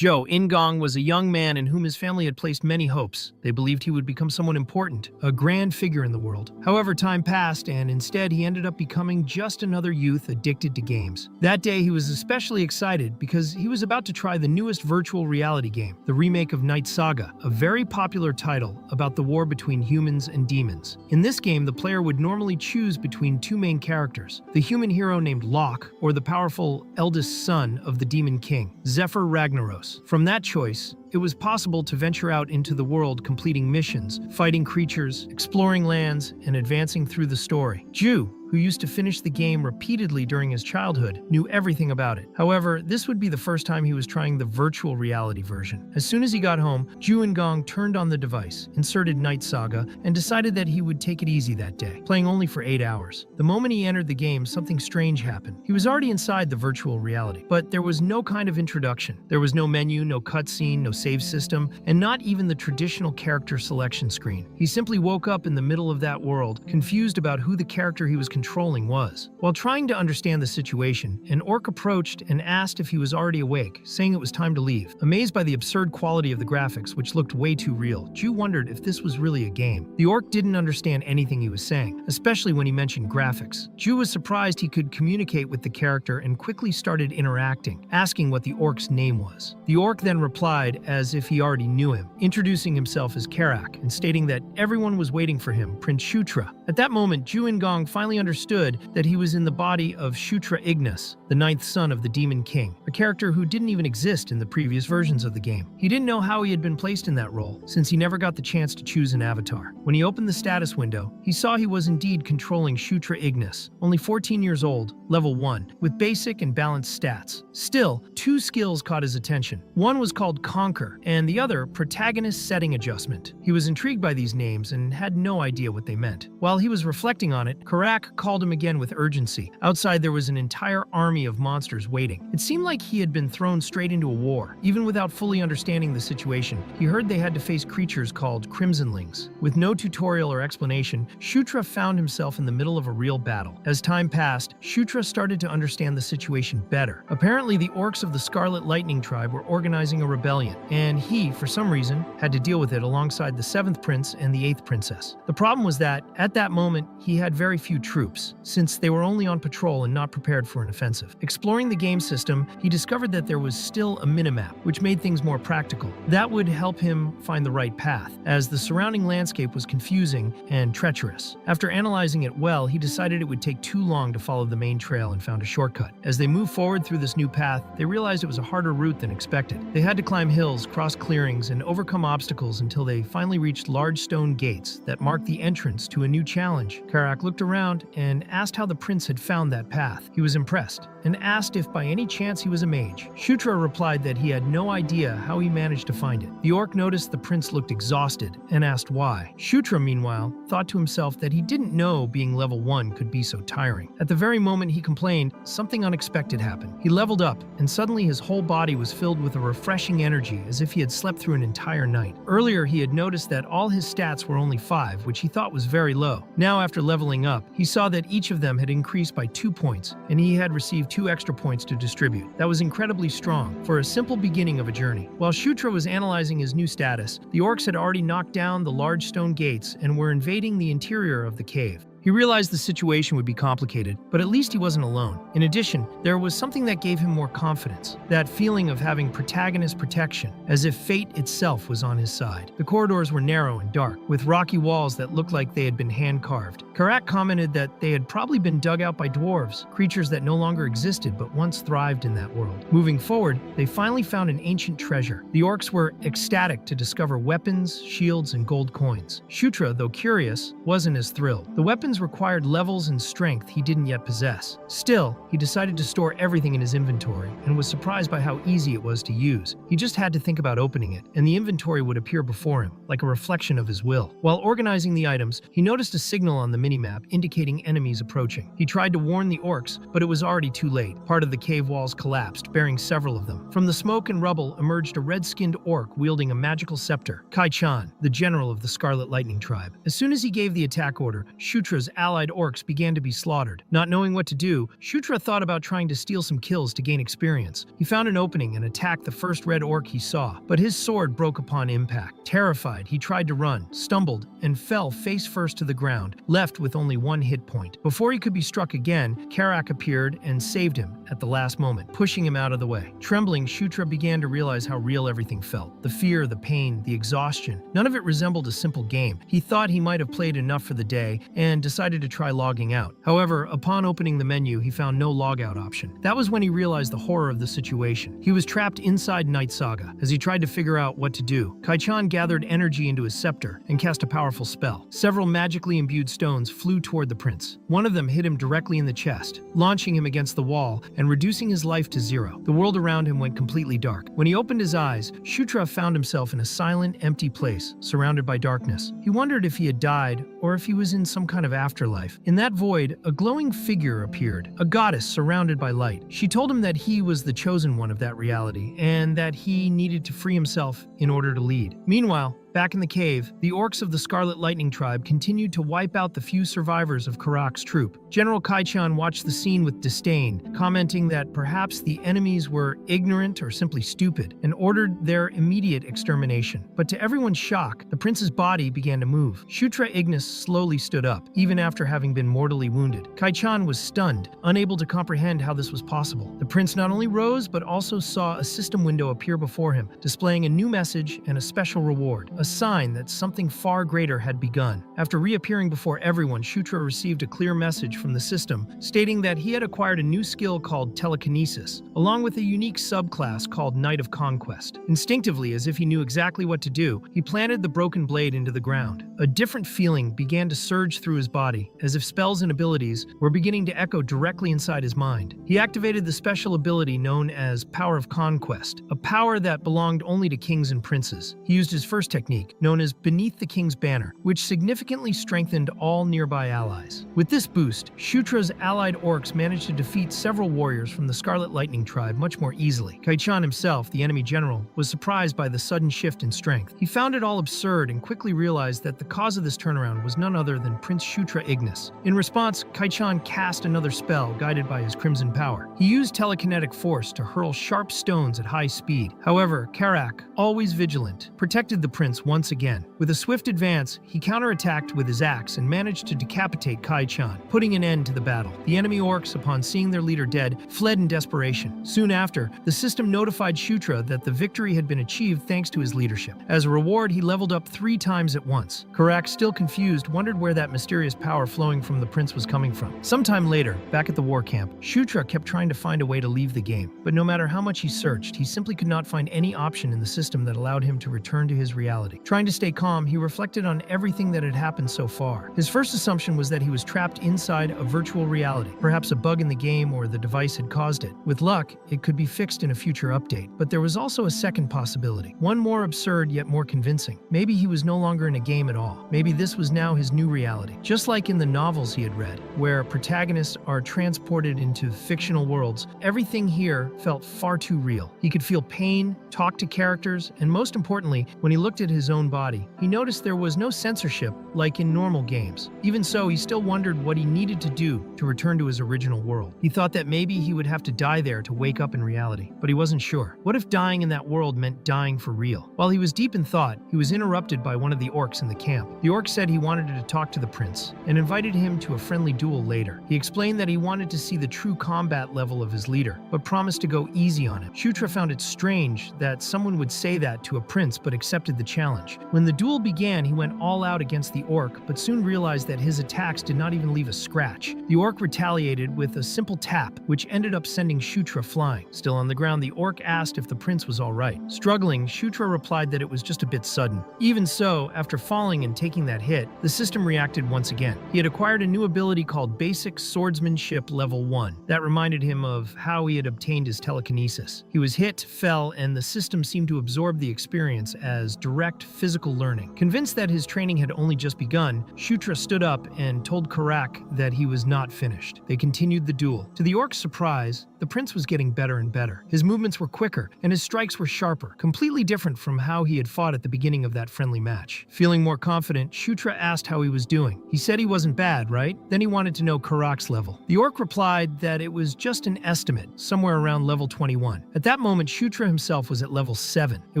Joe Ingong was a young man in whom his family had placed many hopes. They believed he would become someone important, a grand figure in the world. However, time passed, and instead he ended up becoming just another youth addicted to games. That day he was especially excited because he was about to try the newest virtual reality game, the remake of Night Saga, a very popular title about the war between humans and demons. In this game, the player would normally choose between two main characters, the human hero named Locke, or the powerful eldest son of the Demon King, Zephyr Ragnaros. From that choice, it was possible to venture out into the world completing missions, fighting creatures, exploring lands, and advancing through the story. Ju, who used to finish the game repeatedly during his childhood, knew everything about it. However, this would be the first time he was trying the virtual reality version. As soon as he got home, Ju Ingong turned on the device, inserted Night Saga, and decided that he would take it easy that day, playing only for 8 hours. The moment he entered the game, something strange happened. He was already inside the virtual reality, but there was no kind of introduction. There was no menu, no cutscene, no save system, and not even the traditional character selection screen. He simply woke up in the middle of that world, confused about who the character he was controlling was. While trying to understand the situation, an orc approached and asked if he was already awake, saying it was time to leave. Amazed by the absurd quality of the graphics, which looked way too real, Ju wondered if this was really a game. The orc didn't understand anything he was saying, especially when he mentioned graphics. Ju was surprised he could communicate with the character and quickly started interacting, asking what the orc's name was. The orc then replied as if he already knew him, introducing himself as Karak and stating that everyone was waiting for him, Prince Shutra. At that moment, Ju Ingong finally understood that he was in the body of Shutra Ignis, the 9th son of the Demon King, a character who didn't even exist in the previous versions of the game. He didn't know how he had been placed in that role, since he never got the chance to choose an avatar. When he opened the status window, he saw he was indeed controlling Shutra Ignis, only 14 years old, level 1, with basic and balanced stats. Still, 2 skills caught his attention. One was called Conquer, and the other, Protagonist Setting Adjustment. He was intrigued by these names and had no idea what they meant. While he was reflecting on it, Karak called him again with urgency. Outside there was an entire army of monsters waiting. It seemed like he had been thrown straight into a war. Even without fully understanding the situation, he heard they had to face creatures called Crimsonlings. With no tutorial or explanation, Shutra found himself in the middle of a real battle. As time passed, Shutra started to understand the situation better. Apparently, the orcs of the Scarlet Lightning tribe were organizing a rebellion, and he, for some reason, had to deal with it alongside the 7th prince and the 8th princess. The problem was that, at that moment, he had very few troops, since they were only on patrol and not prepared for an offensive. Exploring the game system, he discovered that there was still a minimap, which made things more practical. That would help him find the right path, as the surrounding landscape was confusing and treacherous. After analyzing it well, he decided it would take too long to follow the main trail and found a shortcut. As they moved forward through this new path, they realized it was a harder route than expected. They had to climb hills, cross clearings, and overcome obstacles until they finally reached large stone gates that marked the entrance to a new challenge. Karak looked around and asked how the prince had found that path. He was impressed and asked if by any chance he was a mage. Shutra replied that he had no idea how he managed to find it. The orc noticed the prince looked exhausted and asked why. Shutra, meanwhile, thought to himself that he didn't know being level 1 could be so tiring. At the very moment he complained, something unexpected happened. He leveled up, and suddenly his whole body was filled with a refreshing energy as if he had slept through an entire night. Earlier he had noticed that all his stats were only 5, which he thought was very low. Now, after leveling up, he saw that each of them had increased by 2 points, and he had received 2 extra points to distribute. That was incredibly strong for a simple beginning of a journey. While Shutra was analyzing his new status, the orcs had already knocked down the large stone gates and were invading the interior of the cave. He realized the situation would be complicated, but at least he wasn't alone. In addition, there was something that gave him more confidence, that feeling of having protagonist protection, as if fate itself was on his side. The corridors were narrow and dark, with rocky walls that looked like they had been hand-carved. Karak commented that they had probably been dug out by dwarves, creatures that no longer existed but once thrived in that world. Moving forward, they finally found an ancient treasure. The orcs were ecstatic to discover weapons, shields, and gold coins. Shutra, though curious, wasn't as thrilled. The weapons required levels and strength he didn't yet possess. Still, he decided to store everything in his inventory and was surprised by how easy it was to use. He just had to think about opening it, and the inventory would appear before him, like a reflection of his will. While organizing the items, he noticed a signal on the minimap indicating enemies approaching. He tried to warn the orcs, but it was already too late. Part of the cave walls collapsed, bearing several of them. From the smoke and rubble emerged a red-skinned orc wielding a magical scepter, Kai-chan, the general of the Scarlet Lightning tribe. As soon as he gave the attack order, Shutra Shutra's allied orcs began to be slaughtered. Not knowing what to do, Shutra thought about trying to steal some kills to gain experience. He found an opening and attacked the first red orc he saw, but his sword broke upon impact. Terrified, he tried to run, stumbled, and fell face first to the ground, left with only one hit point. Before he could be struck again, Karak appeared and saved him at the last moment, pushing him out of the way. Trembling, Shutra began to realize how real everything felt. The fear, the pain, the exhaustion. None of it resembled a simple game. He thought he might have played enough for the day and decided to try logging out. However, upon opening the menu, he found no logout option. That was when he realized the horror of the situation. He was trapped inside Night Saga. As he tried to figure out what to do, Kai-chan gathered energy into his scepter and cast a powerful spell. Several magically imbued stones flew toward the prince. One of them hit him directly in the chest, launching him against the wall and reducing his life to zero. The world around him went completely dark. When he opened his eyes, Shutra found himself in a silent, empty place, surrounded by darkness. He wondered if he had died or if he was in some kind of afterlife. In that void, a glowing figure appeared, a goddess surrounded by light. She told him that he was the chosen one of that reality and that he needed to free himself in order to lead. Meanwhile, back in the cave, the orcs of the Scarlet Lightning tribe continued to wipe out the few survivors of Karak's troop. General Kai-chan watched the scene with disdain, commenting that perhaps the enemies were ignorant or simply stupid, and ordered their immediate extermination. But to everyone's shock, the prince's body began to move. Shutra Ignis slowly stood up, even after having been mortally wounded. Kai-chan was stunned, unable to comprehend how this was possible. The prince not only rose, but also saw a system window appear before him, displaying a new message and a special reward. A sign that something far greater had begun. After reappearing before everyone, Shutra received a clear message from the system stating that he had acquired a new skill called telekinesis, along with a unique subclass called Knight of Conquest. Instinctively, as if he knew exactly what to do, he planted the broken blade into the ground. A different feeling began to surge through his body, as if spells and abilities were beginning to echo directly inside his mind. He activated the special ability known as Power of Conquest, a power that belonged only to kings and princes. He used his first technique, known as Beneath the King's Banner, which significantly strengthened all nearby allies. With this boost, Shutra's allied orcs managed to defeat several warriors from the Scarlet Lightning tribe much more easily. Kai-chan himself, the enemy general, was surprised by the sudden shift in strength. He found it all absurd and quickly realized that the cause of this turnaround was none other than Prince Shutra Ignis. In response, Kai-chan cast another spell guided by his crimson power. He used telekinetic force to hurl sharp stones at high speed. However, Karak, always vigilant, protected the prince once again. With a swift advance, he counterattacked with his axe and managed to decapitate Kai-chan, putting an end to the battle. The enemy orcs, upon seeing their leader dead, fled in desperation. Soon after, the system notified Shutra that the victory had been achieved thanks to his leadership. As a reward, he leveled up 3 times at once. Karak, still confused, wondered where that mysterious power flowing from the prince was coming from. Sometime later, back at the war camp, Shutra kept trying to find a way to leave the game, but no matter how much he searched, he simply could not find any option in the system that allowed him to return to his reality. Trying to stay calm, he reflected on everything that had happened so far. His first assumption was that he was trapped inside a virtual reality. Perhaps a bug in the game or the device had caused it. With luck, it could be fixed in a future update. But there was also a second possibility, one more absurd yet more convincing. Maybe he was no longer in a game at all. Maybe this was now his new reality. Just like in the novels he had read, where protagonists are transported into fictional worlds, everything here felt far too real. He could feel pain, talk to characters, and most importantly, when he looked at his own body, he noticed there was no censorship like in normal games. Even so, he still wondered what he needed to do to return to his original world. He thought that maybe he would have to die there to wake up in reality, but he wasn't sure. What if dying in that world meant dying for real? While he was deep in thought, he was interrupted by one of the orcs in the camp. The orc said he wanted to talk to the prince and invited him to a friendly duel later. He explained that he wanted to see the true combat level of his leader, but promised to go easy on him. Shutra found it strange that someone would say that to a prince but accepted the challenge. When the duel began, he went all out against the orc, but soon realized that his attacks did not even leave a scratch. The orc retaliated with a simple tap, which ended up sending Shutra flying. Still on the ground, the orc asked if the prince was all right. Struggling, Shutra replied that it was just a bit sudden. Even so, after falling and taking that hit, the system reacted once again. He had acquired a new ability called Basic Swordsmanship Level 1. That reminded him of how he had obtained his telekinesis. He was hit, fell, and the system seemed to absorb the experience as direct direct physical learning. Convinced that his training had only just begun, Shutra stood up and told Karak that he was not finished. They continued the duel. To the orc's surprise, the prince was getting better and better. His movements were quicker, and his strikes were sharper, completely different from how he had fought at the beginning of that friendly match. Feeling more confident, Shutra asked how he was doing. He said he wasn't bad, right? Then he wanted to know Karak's level. The orc replied that it was just an estimate, somewhere around level 21. At that moment, Shutra himself was at level 7. It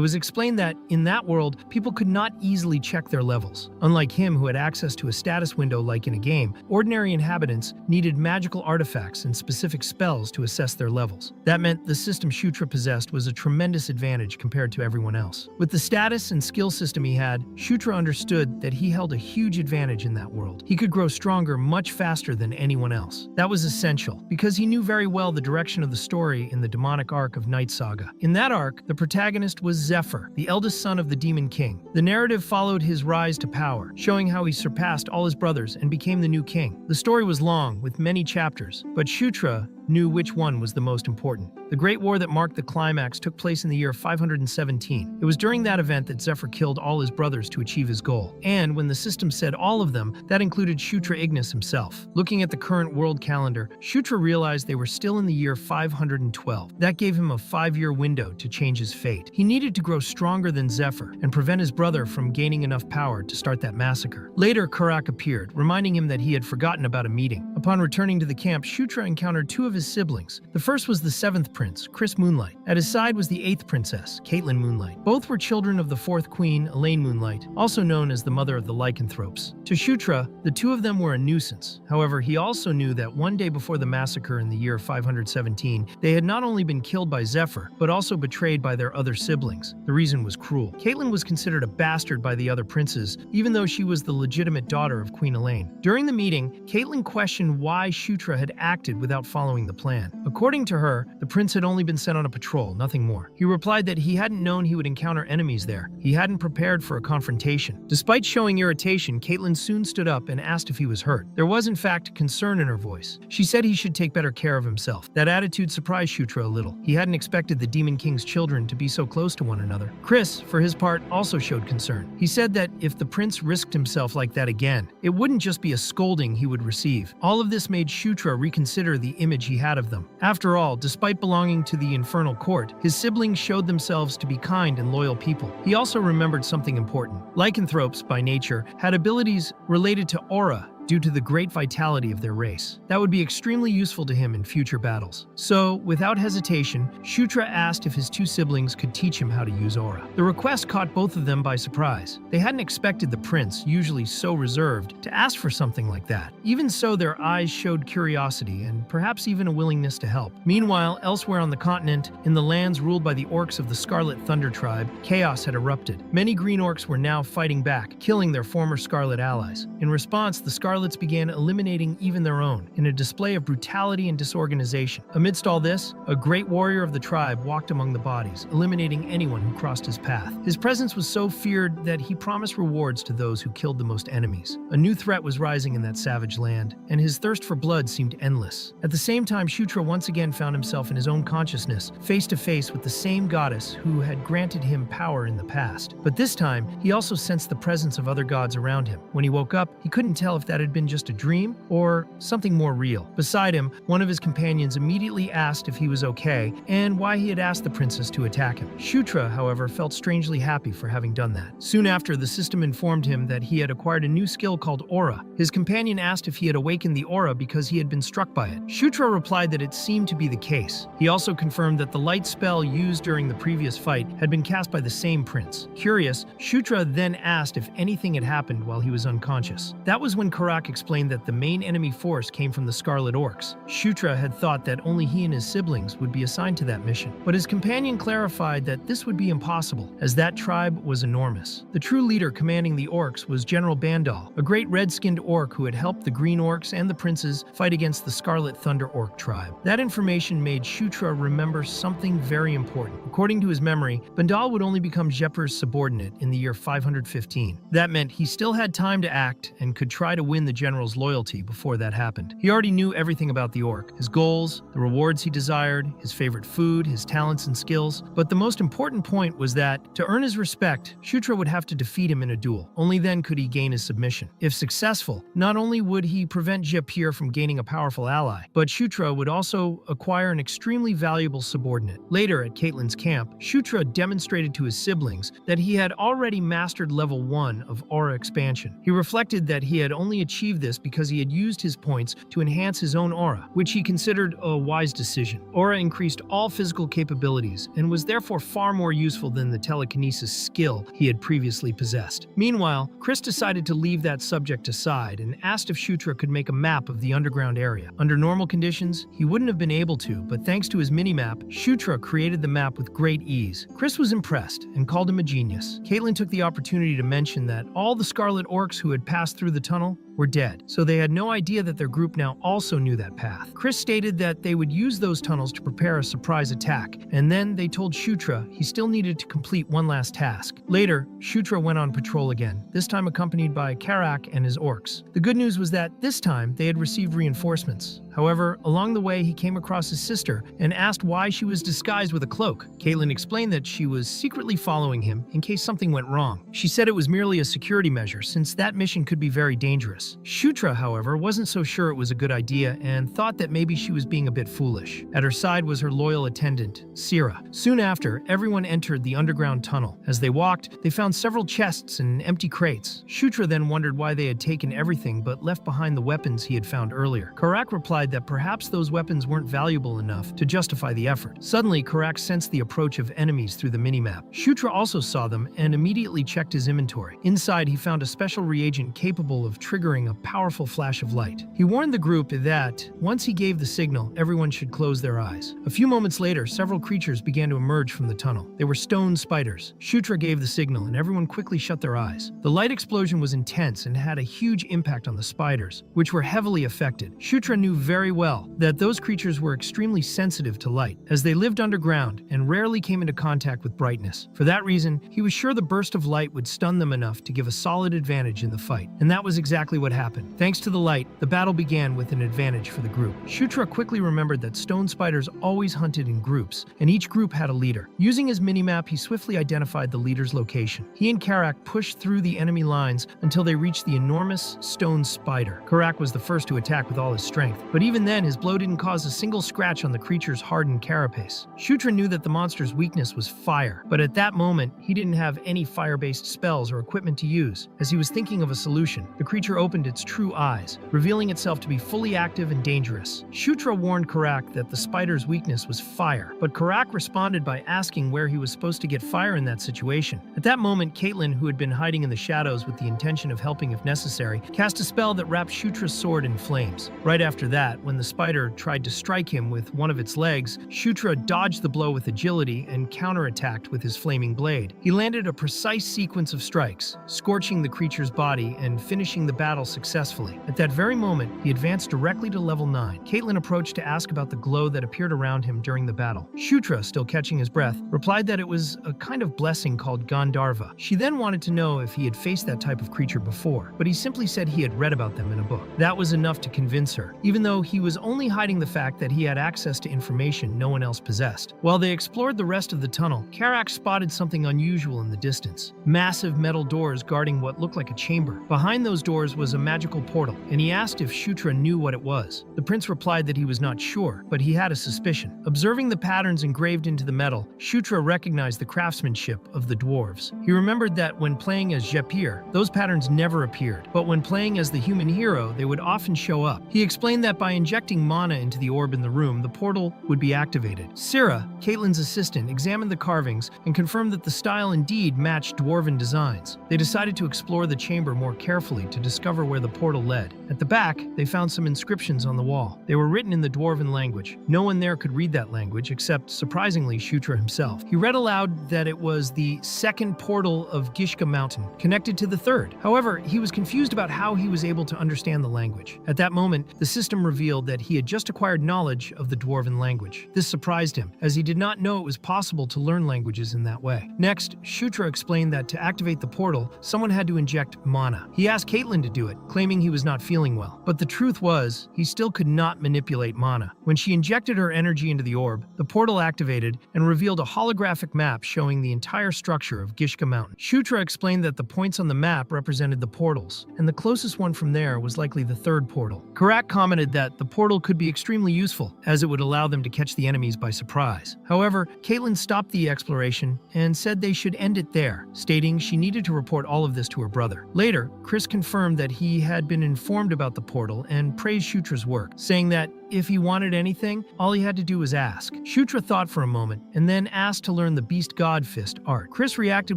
was explained that, in that world, people could not easily check their levels. Unlike him, who had access to a status window like in a game, ordinary inhabitants needed magical artifacts and specific spells to assess their levels. That meant the system Shutra possessed was a tremendous advantage compared to everyone else. With the status and skill system he had, Shutra understood that he held a huge advantage in that world. He could grow stronger much faster than anyone else. That was essential, because he knew very well the direction of the story in the demonic arc of Night Saga. In that arc, the protagonist was Zephyr, the eldest son of the Demon King. The narrative followed his rise to power, showing how he surpassed all his brothers and became the new king. The story was long, with many chapters, but Shutra knew which one was the most important. The Great War that marked the climax took place in the year 517. It was during that event that Zephyr killed all his brothers to achieve his goal. And when the system said all of them, that included Shutra Ignis himself. Looking at the current world calendar, Shutra realized they were still in the year 512. That gave him a 5-year window to change his fate. He needed to grow stronger than Zephyr and prevent his brother from gaining enough power to start that massacre. Later, Karak appeared, reminding him that he had forgotten about a meeting. Upon returning to the camp, Shutra encountered 2 of his siblings. The first was the 7th prince, Chris Moonlight. At his side was the 8th princess, Caitlin Moonlight. Both were children of the 4th queen, Elaine Moonlight, also known as the mother of the lycanthropes. To Shutra, the 2 of them were a nuisance. However, he also knew that one day before the massacre in the year 517, they had not only been killed by Zephyr, but also betrayed by their other siblings. The reason was cruel. Caitlin was considered a bastard by the other princes, even though she was the legitimate daughter of Queen Elaine. During the meeting, Caitlin questioned why Shutra had acted without following the plan. According to her, the prince had only been sent on a patrol, nothing more. He replied that he hadn't known he would encounter enemies there. He hadn't prepared for a confrontation. Despite showing irritation, Caitlin soon stood up and asked if he was hurt. There was, in fact, concern in her voice. She said he should take better care of himself. That attitude surprised Shutra a little. He hadn't expected the Demon King's children to be so close to one another. Chris, for his part, also showed concern. He said that if the prince risked himself like that again, it wouldn't just be a scolding he would receive. All of this made Shutra reconsider the image he had of them. After all, despite belonging to the infernal court, his siblings showed themselves to be kind and loyal people. He also remembered something important. Lycanthropes, by nature, had abilities related to aura, due to the great vitality of their race. That would be extremely useful to him in future battles. So, without hesitation, Shutra asked if his 2 siblings could teach him how to use aura. The request caught both of them by surprise. They hadn't expected the prince, usually so reserved, to ask for something like that. Even so, their eyes showed curiosity and perhaps even a willingness to help. Meanwhile, elsewhere on the continent, in the lands ruled by the orcs of the Scarlet Thunder tribe, chaos had erupted. Many green orcs were now fighting back, killing their former Scarlet allies. In response, the Scarlets began eliminating even their own, in a display of brutality and disorganization. Amidst all this, a great warrior of the tribe walked among the bodies, eliminating anyone who crossed his path. His presence was so feared that he promised rewards to those who killed the most enemies. A new threat was rising in that savage land, and his thirst for blood seemed endless. At the same time, Shutra once again found himself in his own consciousness, face to face with the same goddess who had granted him power in the past. But this time, he also sensed the presence of other gods around him. When he woke up, he couldn't tell if that had been just a dream or something more real. Beside him, one of his companions immediately asked if he was okay and why he had asked the princess to attack him. Shutra, however, felt strangely happy for having done that. Soon after, the system informed him that he had acquired a new skill called aura. His companion asked if he had awakened the aura because he had been struck by it. Shutra replied that it seemed to be the case. He also confirmed that the light spell used during the previous fight had been cast by the same prince. Curious, Shutra then asked if anything had happened while he was unconscious. That was when Karak explained that the main enemy force came from the Scarlet Orcs. Shutra had thought that only he and his siblings would be assigned to that mission, but his companion clarified that this would be impossible, as that tribe was enormous. The true leader commanding the Orcs was General Bandal, a great red-skinned orc who had helped the Green Orcs and the princes fight against the Scarlet Thunder Orc tribe. That information made Shutra remember something very important. According to his memory, Bandal would only become Zephyr's subordinate in the year 515. That meant he still had time to act and could try to win win the general's loyalty before that happened. He already knew everything about the orc, his goals, the rewards he desired, his favorite food, his talents and skills. But the most important point was that, to earn his respect, Shutra would have to defeat him in a duel. Only then could he gain his submission. If successful, not only would he prevent Japir from gaining a powerful ally, but Shutra would also acquire an extremely valuable subordinate. Later, at Caitlyn's camp, Shutra demonstrated to his siblings that he had already mastered level 1 of aura expansion. He reflected that he had only achieved this because he had used his points to enhance his own aura, which he considered a wise decision. Aura increased all physical capabilities and was therefore far more useful than the telekinesis skill he had previously possessed. Meanwhile, Chris decided to leave that subject aside and asked if Shutra could make a map of the underground area. Under normal conditions, he wouldn't have been able to, but thanks to his mini-map, Shutra created the map with great ease. Chris was impressed and called him a genius. Caitlyn took the opportunity to mention that all the Scarlet Orcs who had passed through the tunnel were dead, so they had no idea that their group now also knew that path. Chris stated that they would use those tunnels to prepare a surprise attack, and then they told Shutra he still needed to complete one last task. Later, Shutra went on patrol again, this time accompanied by Karak and his orcs. The good news was that this time they had received reinforcements. However, along the way he came across his sister and asked why she was disguised with a cloak. Caitlyn explained that she was secretly following him in case something went wrong. She said it was merely a security measure since that mission could be very dangerous. Shutra, however, wasn't so sure it was a good idea and thought that maybe she was being a bit foolish. At her side was her loyal attendant, Sira. Soon after, everyone entered the underground tunnel. As they walked, they found several chests and empty crates. Shutra then wondered why they had taken everything but left behind the weapons he had found earlier. Karak replied that perhaps those weapons weren't valuable enough to justify the effort. Suddenly, Karak sensed the approach of enemies through the minimap. Shutra also saw them and immediately checked his inventory. Inside, he found a special reagent capable of triggering a powerful flash of light. He warned the group that, once he gave the signal, everyone should close their eyes. A few moments later, several creatures began to emerge from the tunnel. They were stone spiders. Shutra gave the signal and everyone quickly shut their eyes. The light explosion was intense and had a huge impact on the spiders, which were heavily affected. Shutra knew very well that those creatures were extremely sensitive to light, as they lived underground and rarely came into contact with brightness. For that reason, he was sure the burst of light would stun them enough to give a solid advantage in the fight. And that was exactly what happened. Thanks to the light, the battle began with an advantage for the group. Shutra quickly remembered that stone spiders always hunted in groups, and each group had a leader. Using his minimap, he swiftly identified the leader's location. He and Karak pushed through the enemy lines until they reached the enormous stone spider. Karak was the first to attack with all his strength, but even then his blow didn't cause a single scratch on the creature's hardened carapace. Shutra knew that the monster's weakness was fire, but at that moment, he didn't have any fire-based spells or equipment to use. As he was thinking of a solution, the creature opened its true eyes, revealing itself to be fully active and dangerous. Shutra warned Karak that the spider's weakness was fire, but Karak responded by asking where he was supposed to get fire in that situation. At that moment, Caitlyn, who had been hiding in the shadows with the intention of helping if necessary, cast a spell that wrapped Shutra's sword in flames. Right after that, when the spider tried to strike him with one of its legs, Shutra dodged the blow with agility and counterattacked with his flaming blade. He landed a precise sequence of strikes, scorching the creature's body and finishing the battle successfully. At that very moment, he advanced directly to level 9. Caitlyn approached to ask about the glow that appeared around him during the battle. Shutra, still catching his breath, replied that it was a kind of blessing called Gandharva. She then wanted to know if he had faced that type of creature before, but he simply said he had read about them in a book. That was enough to convince her, even though he was only hiding the fact that he had access to information no one else possessed. While they explored the rest of the tunnel, Karak spotted something unusual in the distance. Massive metal doors guarding what looked like a chamber. Behind those doors was a magical portal, and he asked if Shutra knew what it was. The prince replied that he was not sure, but he had a suspicion. Observing the patterns engraved into the metal, Shutra recognized the craftsmanship of the dwarves. He remembered that when playing as Japir, those patterns never appeared, but when playing as the human hero, they would often show up. He explained that by injecting mana into the orb in the room, the portal would be activated. Sira, Caitlyn's assistant, examined the carvings and confirmed that the style indeed matched dwarven designs. They decided to explore the chamber more carefully to discover where the portal led. At the back, they found some inscriptions on the wall. They were written in the dwarven language. No one there could read that language except, surprisingly, Shutra himself. He read aloud that it was the second portal of Gishka Mountain, connected to the third. However, he was confused about how he was able to understand the language. At that moment, the system revealed revealed that he had just acquired knowledge of the Dwarven language. This surprised him, as he did not know it was possible to learn languages in that way. Next, Shutra explained that to activate the portal, someone had to inject mana. He asked Caitlin to do it, claiming he was not feeling well. But the truth was, he still could not manipulate mana. When she injected her energy into the orb, the portal activated and revealed a holographic map showing the entire structure of Gishka Mountain. Shutra explained that the points on the map represented the portals, and the closest one from there was likely the third portal. Karak commented that the portal could be extremely useful, as it would allow them to catch the enemies by surprise. However, Caitlin stopped the exploration and said they should end it there, stating she needed to report all of this to her brother. Later, Chris confirmed that he had been informed about the portal and praised Shutra's work, saying that if he wanted anything, all he had to do was ask. Shutra thought for a moment and then asked to learn the Beast God Fist art. Chris reacted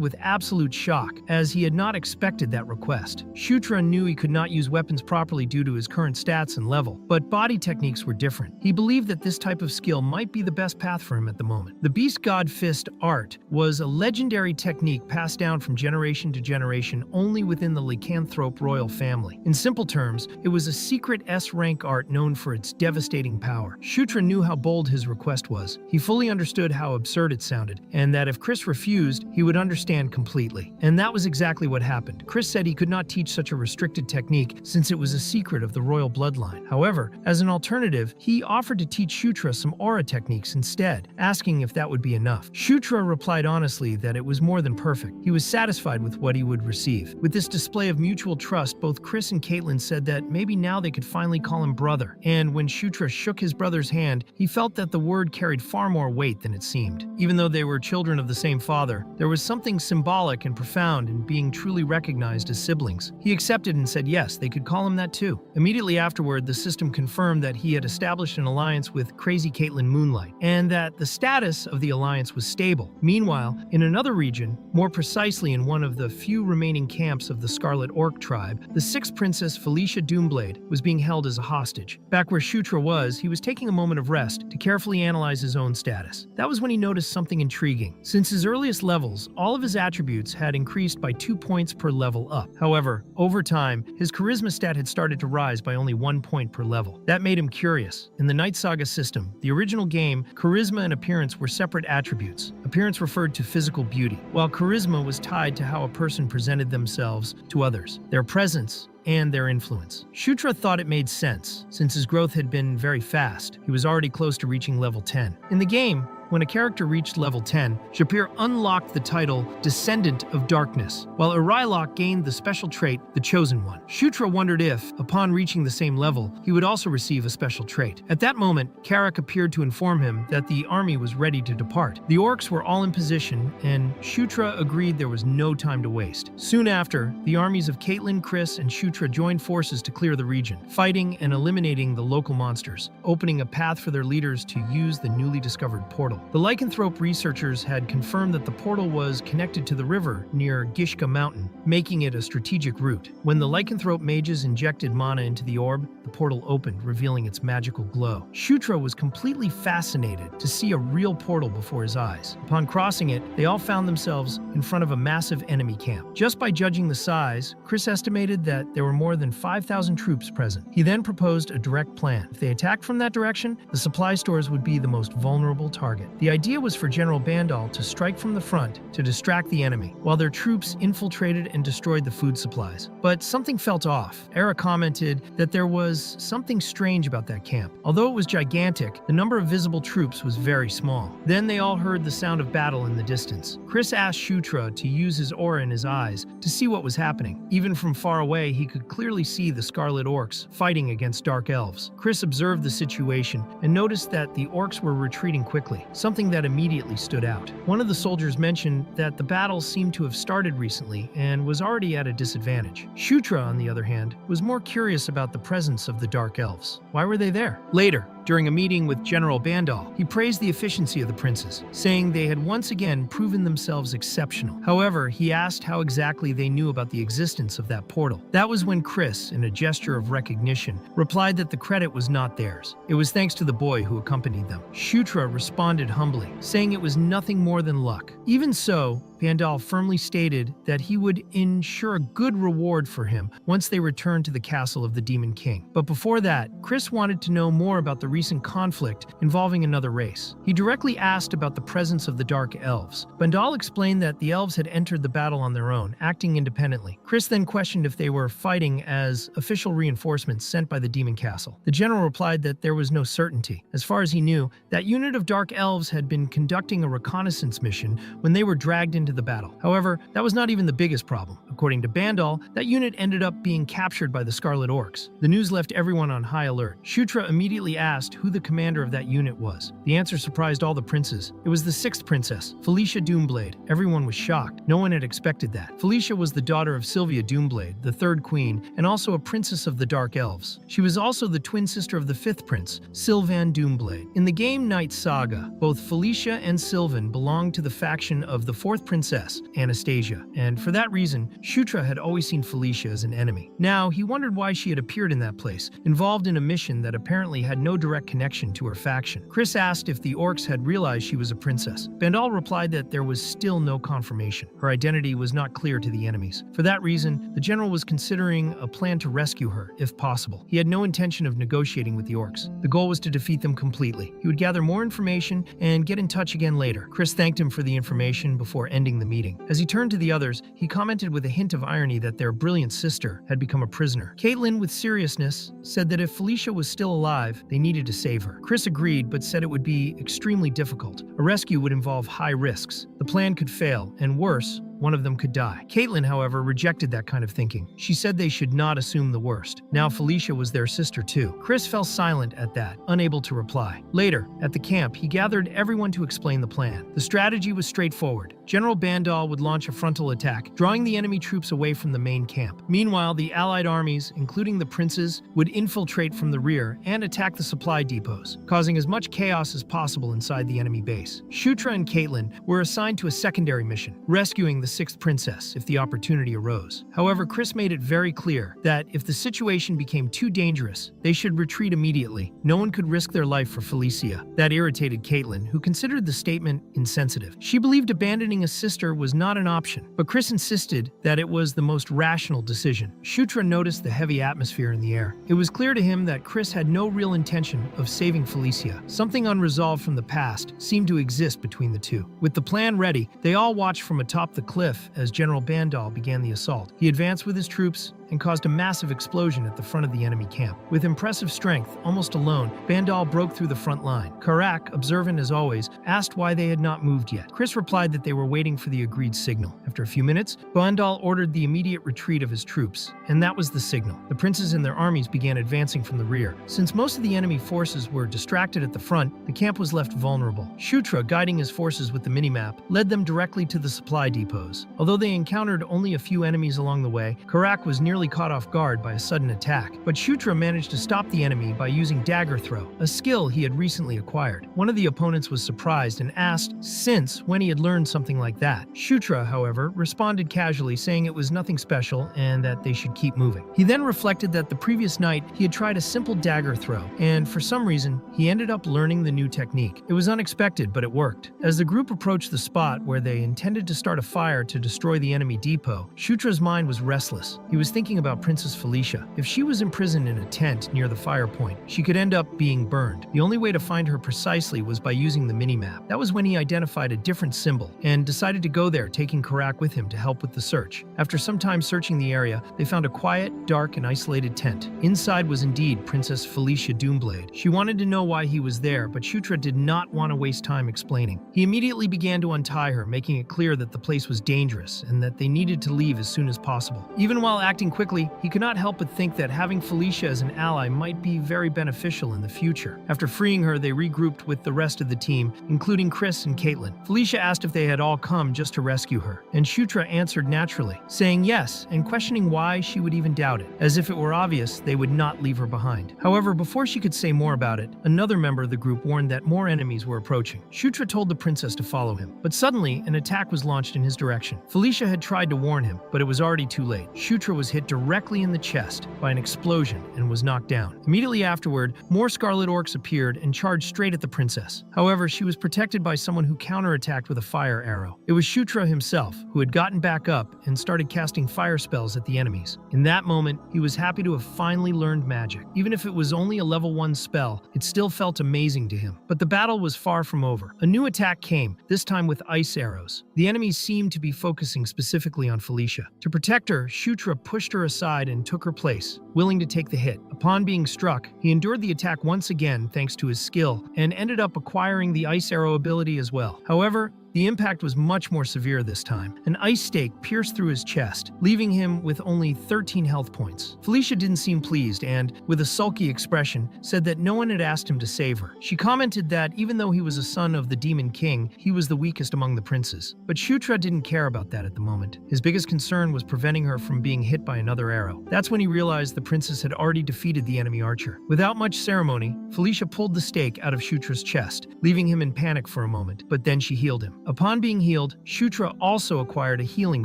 with absolute shock, as he had not expected that request. Shutra knew he could not use weapons properly due to his current stats and level, but body techniques were different. He believed that this type of skill might be the best path for him at the moment. The Beast God Fist art was a legendary technique passed down from generation to generation only within the lycanthrope royal family. In simple terms, it was a secret S-rank art known for its devastating power. Shutra knew how bold his request was. He fully understood how absurd it sounded, and that if Chris refused, he would understand completely. And that was exactly what happened. Chris said he could not teach such a restricted technique since it was a secret of the royal bloodline. However, as an alternative, he offered to teach Shutra some aura techniques instead, asking if that would be enough. Shutra replied honestly that it was more than perfect. He was satisfied with what he would receive. With this display of mutual trust, both Chris and Caitlin said that maybe now they could finally call him brother. And when Shutra shook his brother's hand, he felt that the word carried far more weight than it seemed. Even though they were children of the same father, there was something symbolic and profound in being truly recognized as siblings. He accepted and said yes, they could call him that too. Immediately afterward, the system confirmed that he had established an alliance with Crazy Caitlin Moonlight, and that the status of the alliance was stable. Meanwhile, in another region, more precisely in one of the few remaining camps of the Scarlet Orc tribe, the sixth princess Felicia Doomblade was being held as a hostage. Back where Shutra was, he was taking a moment of rest to carefully analyze his own status. That was when he noticed something intriguing. Since his earliest levels, all of his attributes had increased by 2 points per level up. However, over time, his charisma stat had started to rise by only 1 point per level. That made him curious. In the Night Saga system, the original game, charisma and appearance were separate attributes. Appearance referred to physical beauty, while charisma was tied to how a person presented themselves to others, their presence, and their influence. Shutra thought it made sense, since his growth had been very fast. He was already close to reaching level 10. In the game, when a character reached level 10, Shapir unlocked the title Descendant of Darkness, while Urilok gained the special trait The Chosen One. Shutra wondered if, upon reaching the same level, he would also receive a special trait. At that moment, Karak appeared to inform him that the army was ready to depart. The orcs were all in position, and Shutra agreed there was no time to waste. Soon after, the armies of Caitlin, Chris, and Shutra joined forces to clear the region, fighting and eliminating the local monsters, opening a path for their leaders to use the newly discovered portal. The lycanthrope researchers had confirmed that the portal was connected to the river near Gishka Mountain, making it a strategic route. When the lycanthrope mages injected mana into the orb, the portal opened, revealing its magical glow. Shutra was completely fascinated to see a real portal before his eyes. Upon crossing it, they all found themselves in front of a massive enemy camp. Just by judging the size, Chris estimated that there were more than 5,000 troops present. He then proposed a direct plan. If they attacked from that direction, the supply stores would be the most vulnerable target. The idea was for General Bandal to strike from the front to distract the enemy, while their troops infiltrated and destroyed the food supplies. But something felt off. Era commented that there was something strange about that camp. Although it was gigantic, the number of visible troops was very small. Then they all heard the sound of battle in the distance. Chris asked Shutra to use his aura in his eyes to see what was happening. Even from far away, he could clearly see the Scarlet Orcs fighting against Dark Elves. Chris observed the situation and noticed that the orcs were retreating quickly, something that immediately stood out. One of the soldiers mentioned that the battle seemed to have started recently and was already at a disadvantage. Shutra, on the other hand, was more curious about the presence of the Dark Elves. Why were they there? Later, During a meeting with General Bandal, he praised the efficiency of the princes, saying they had once again proven themselves exceptional. However, he asked how exactly they knew about the existence of that portal. That was when Chris, in a gesture of recognition, replied that the credit was not theirs. It was thanks to the boy who accompanied them. Shutra responded humbly, saying it was nothing more than luck. Even so, Bandal firmly stated that he would ensure a good reward for him once they returned to the castle of the Demon King. But before that, Chris wanted to know more about the recent conflict involving another race. He directly asked about the presence of the Dark Elves. Bandal explained that the elves had entered the battle on their own, acting independently. Chris then questioned if they were fighting as official reinforcements sent by the Demon Castle. The general replied that there was no certainty. As far as he knew, that unit of Dark Elves had been conducting a reconnaissance mission when they were dragged into the battle. However, that was not even the biggest problem. According to Bandal, that unit ended up being captured by the Scarlet Orcs. The news left everyone on high alert. Shutra immediately asked who the commander of that unit was. The answer surprised all the princes. It was the sixth princess, Felicia Doomblade. Everyone was shocked. No one had expected that. Felicia was the daughter of Sylvia Doomblade, the third queen, and also a princess of the Dark Elves. She was also the twin sister of the fifth prince, Sylvan Doomblade. In the game Night Saga, both Felicia and Sylvan belonged to the faction of the fourth princess, Anastasia, and for that reason, Shutra had always seen Felicia as an enemy. Now, he wondered why she had appeared in that place, involved in a mission that apparently had no direct connection to her faction. Chris asked if the orcs had realized she was a princess. Bandal replied that there was still no confirmation. Her identity was not clear to the enemies. For that reason, the general was considering a plan to rescue her, if possible. He had no intention of negotiating with the orcs. The goal was to defeat them completely. He would gather more information and get in touch again later. Chris thanked him for the information before ending the meeting. As he turned to the others, he commented with a hint of irony that their brilliant sister had become a prisoner. Caitlin, with seriousness, said that if Felicia was still alive, they needed to save her. Chris agreed, but said it would be extremely difficult. A rescue would involve high risks. The plan could fail, and worse, one of them could die. Caitlin, however, rejected that kind of thinking. She said they should not assume the worst. Now Felicia was their sister too. Chris fell silent at that, unable to reply. Later, at the camp, he gathered everyone to explain the plan. The strategy was straightforward. General Bandal would launch a frontal attack, drawing the enemy troops away from the main camp. Meanwhile, the allied armies, including the princes, would infiltrate from the rear and attack the supply depots, causing as much chaos as possible inside the enemy base. Shutra and Caitlin were assigned to a secondary mission, rescuing the sixth princess if the opportunity arose. However, Chris made it very clear that if the situation became too dangerous, they should retreat immediately. No one could risk their life for Felicia. That irritated Caitlin, who considered the statement insensitive. She believed abandoning a sister was not an option, but Chris insisted that it was the most rational decision. Shutra noticed the heavy atmosphere in the air. It was clear to him that Chris had no real intention of saving Felicia. Something unresolved from the past seemed to exist between the two. With the plan ready, they all watched from atop the cliff as General Bandal began the assault. He advanced with his troops and caused a massive explosion at the front of the enemy camp. With impressive strength, almost alone, Bandal broke through the front line. Karak, observant as always, asked why they had not moved yet. Chris replied that they were waiting for the agreed signal. After a few minutes, Bandal ordered the immediate retreat of his troops, and that was the signal. The princes and their armies began advancing from the rear. Since most of the enemy forces were distracted at the front, the camp was left vulnerable. Shutra, guiding his forces with the minimap, led them directly to the supply depots. Although they encountered only a few enemies along the way, Karak was nearly caught off guard by a sudden attack, but Shutra managed to stop the enemy by using dagger throw, a skill he had recently acquired. One of the opponents was surprised and asked since when he had learned something like that. Shutra, however, responded casually, saying it was nothing special and that they should keep moving. He then reflected that the previous night he had tried a simple dagger throw, and for some reason, he ended up learning the new technique. It was unexpected, but it worked. As the group approached the spot where they intended to start a fire to destroy the enemy depot, Shutra's mind was restless. He was thinking about Princess Felicia. If she was imprisoned in a tent near the fire point, she could end up being burned. The only way to find her precisely was by using the minimap. That was when he identified a different symbol and decided to go there, taking Karak with him to help with the search. After some time searching the area, they found a quiet, dark, and isolated tent. Inside was indeed Princess Felicia Doomblade. She wanted to know why he was there, but Shutra did not want to waste time explaining. He immediately began to untie her, making it clear that the place was dangerous and that they needed to leave as soon as possible. Even while acting quickly, he could not help but think that having Felicia as an ally might be very beneficial in the future. After freeing her, they regrouped with the rest of the team, including Chris and Caitlin. Felicia asked if they had all come just to rescue her, and Shutra answered naturally, saying yes and questioning why she would even doubt it, as if it were obvious they would not leave her behind. However, before she could say more about it, another member of the group warned that more enemies were approaching. Shutra told the princess to follow him, but suddenly an attack was launched in his direction. Felicia had tried to warn him, but it was already too late. Shutra was hit directly in the chest by an explosion and was knocked down. Immediately afterward, more scarlet orcs appeared and charged straight at the princess. However, she was protected by someone who counterattacked with a fire arrow. It was Shutra himself, who had gotten back up and started casting fire spells at the enemies. In that moment, he was happy to have finally learned magic. Even if it was only a level 1 spell, it still felt amazing to him. But the battle was far from over. A new attack came, this time with ice arrows. The enemies seemed to be focusing specifically on Felicia. To protect her, Shutra pushed her aside and took her place, willing to take the hit. Upon being struck, he endured the attack once again thanks to his skill, and ended up acquiring the ice arrow ability as well. However, the impact was much more severe this time. An ice stake pierced through his chest, leaving him with only 13 health points. Felicia didn't seem pleased and, with a sulky expression, said that no one had asked him to save her. She commented that even though he was a son of the Demon King, he was the weakest among the princes. But Shutra didn't care about that at the moment. His biggest concern was preventing her from being hit by another arrow. That's when he realized the princess had already defeated the enemy archer. Without much ceremony, Felicia pulled the stake out of Shutra's chest, leaving him in panic for a moment, but then she healed him. Upon being healed, Shutra also acquired a healing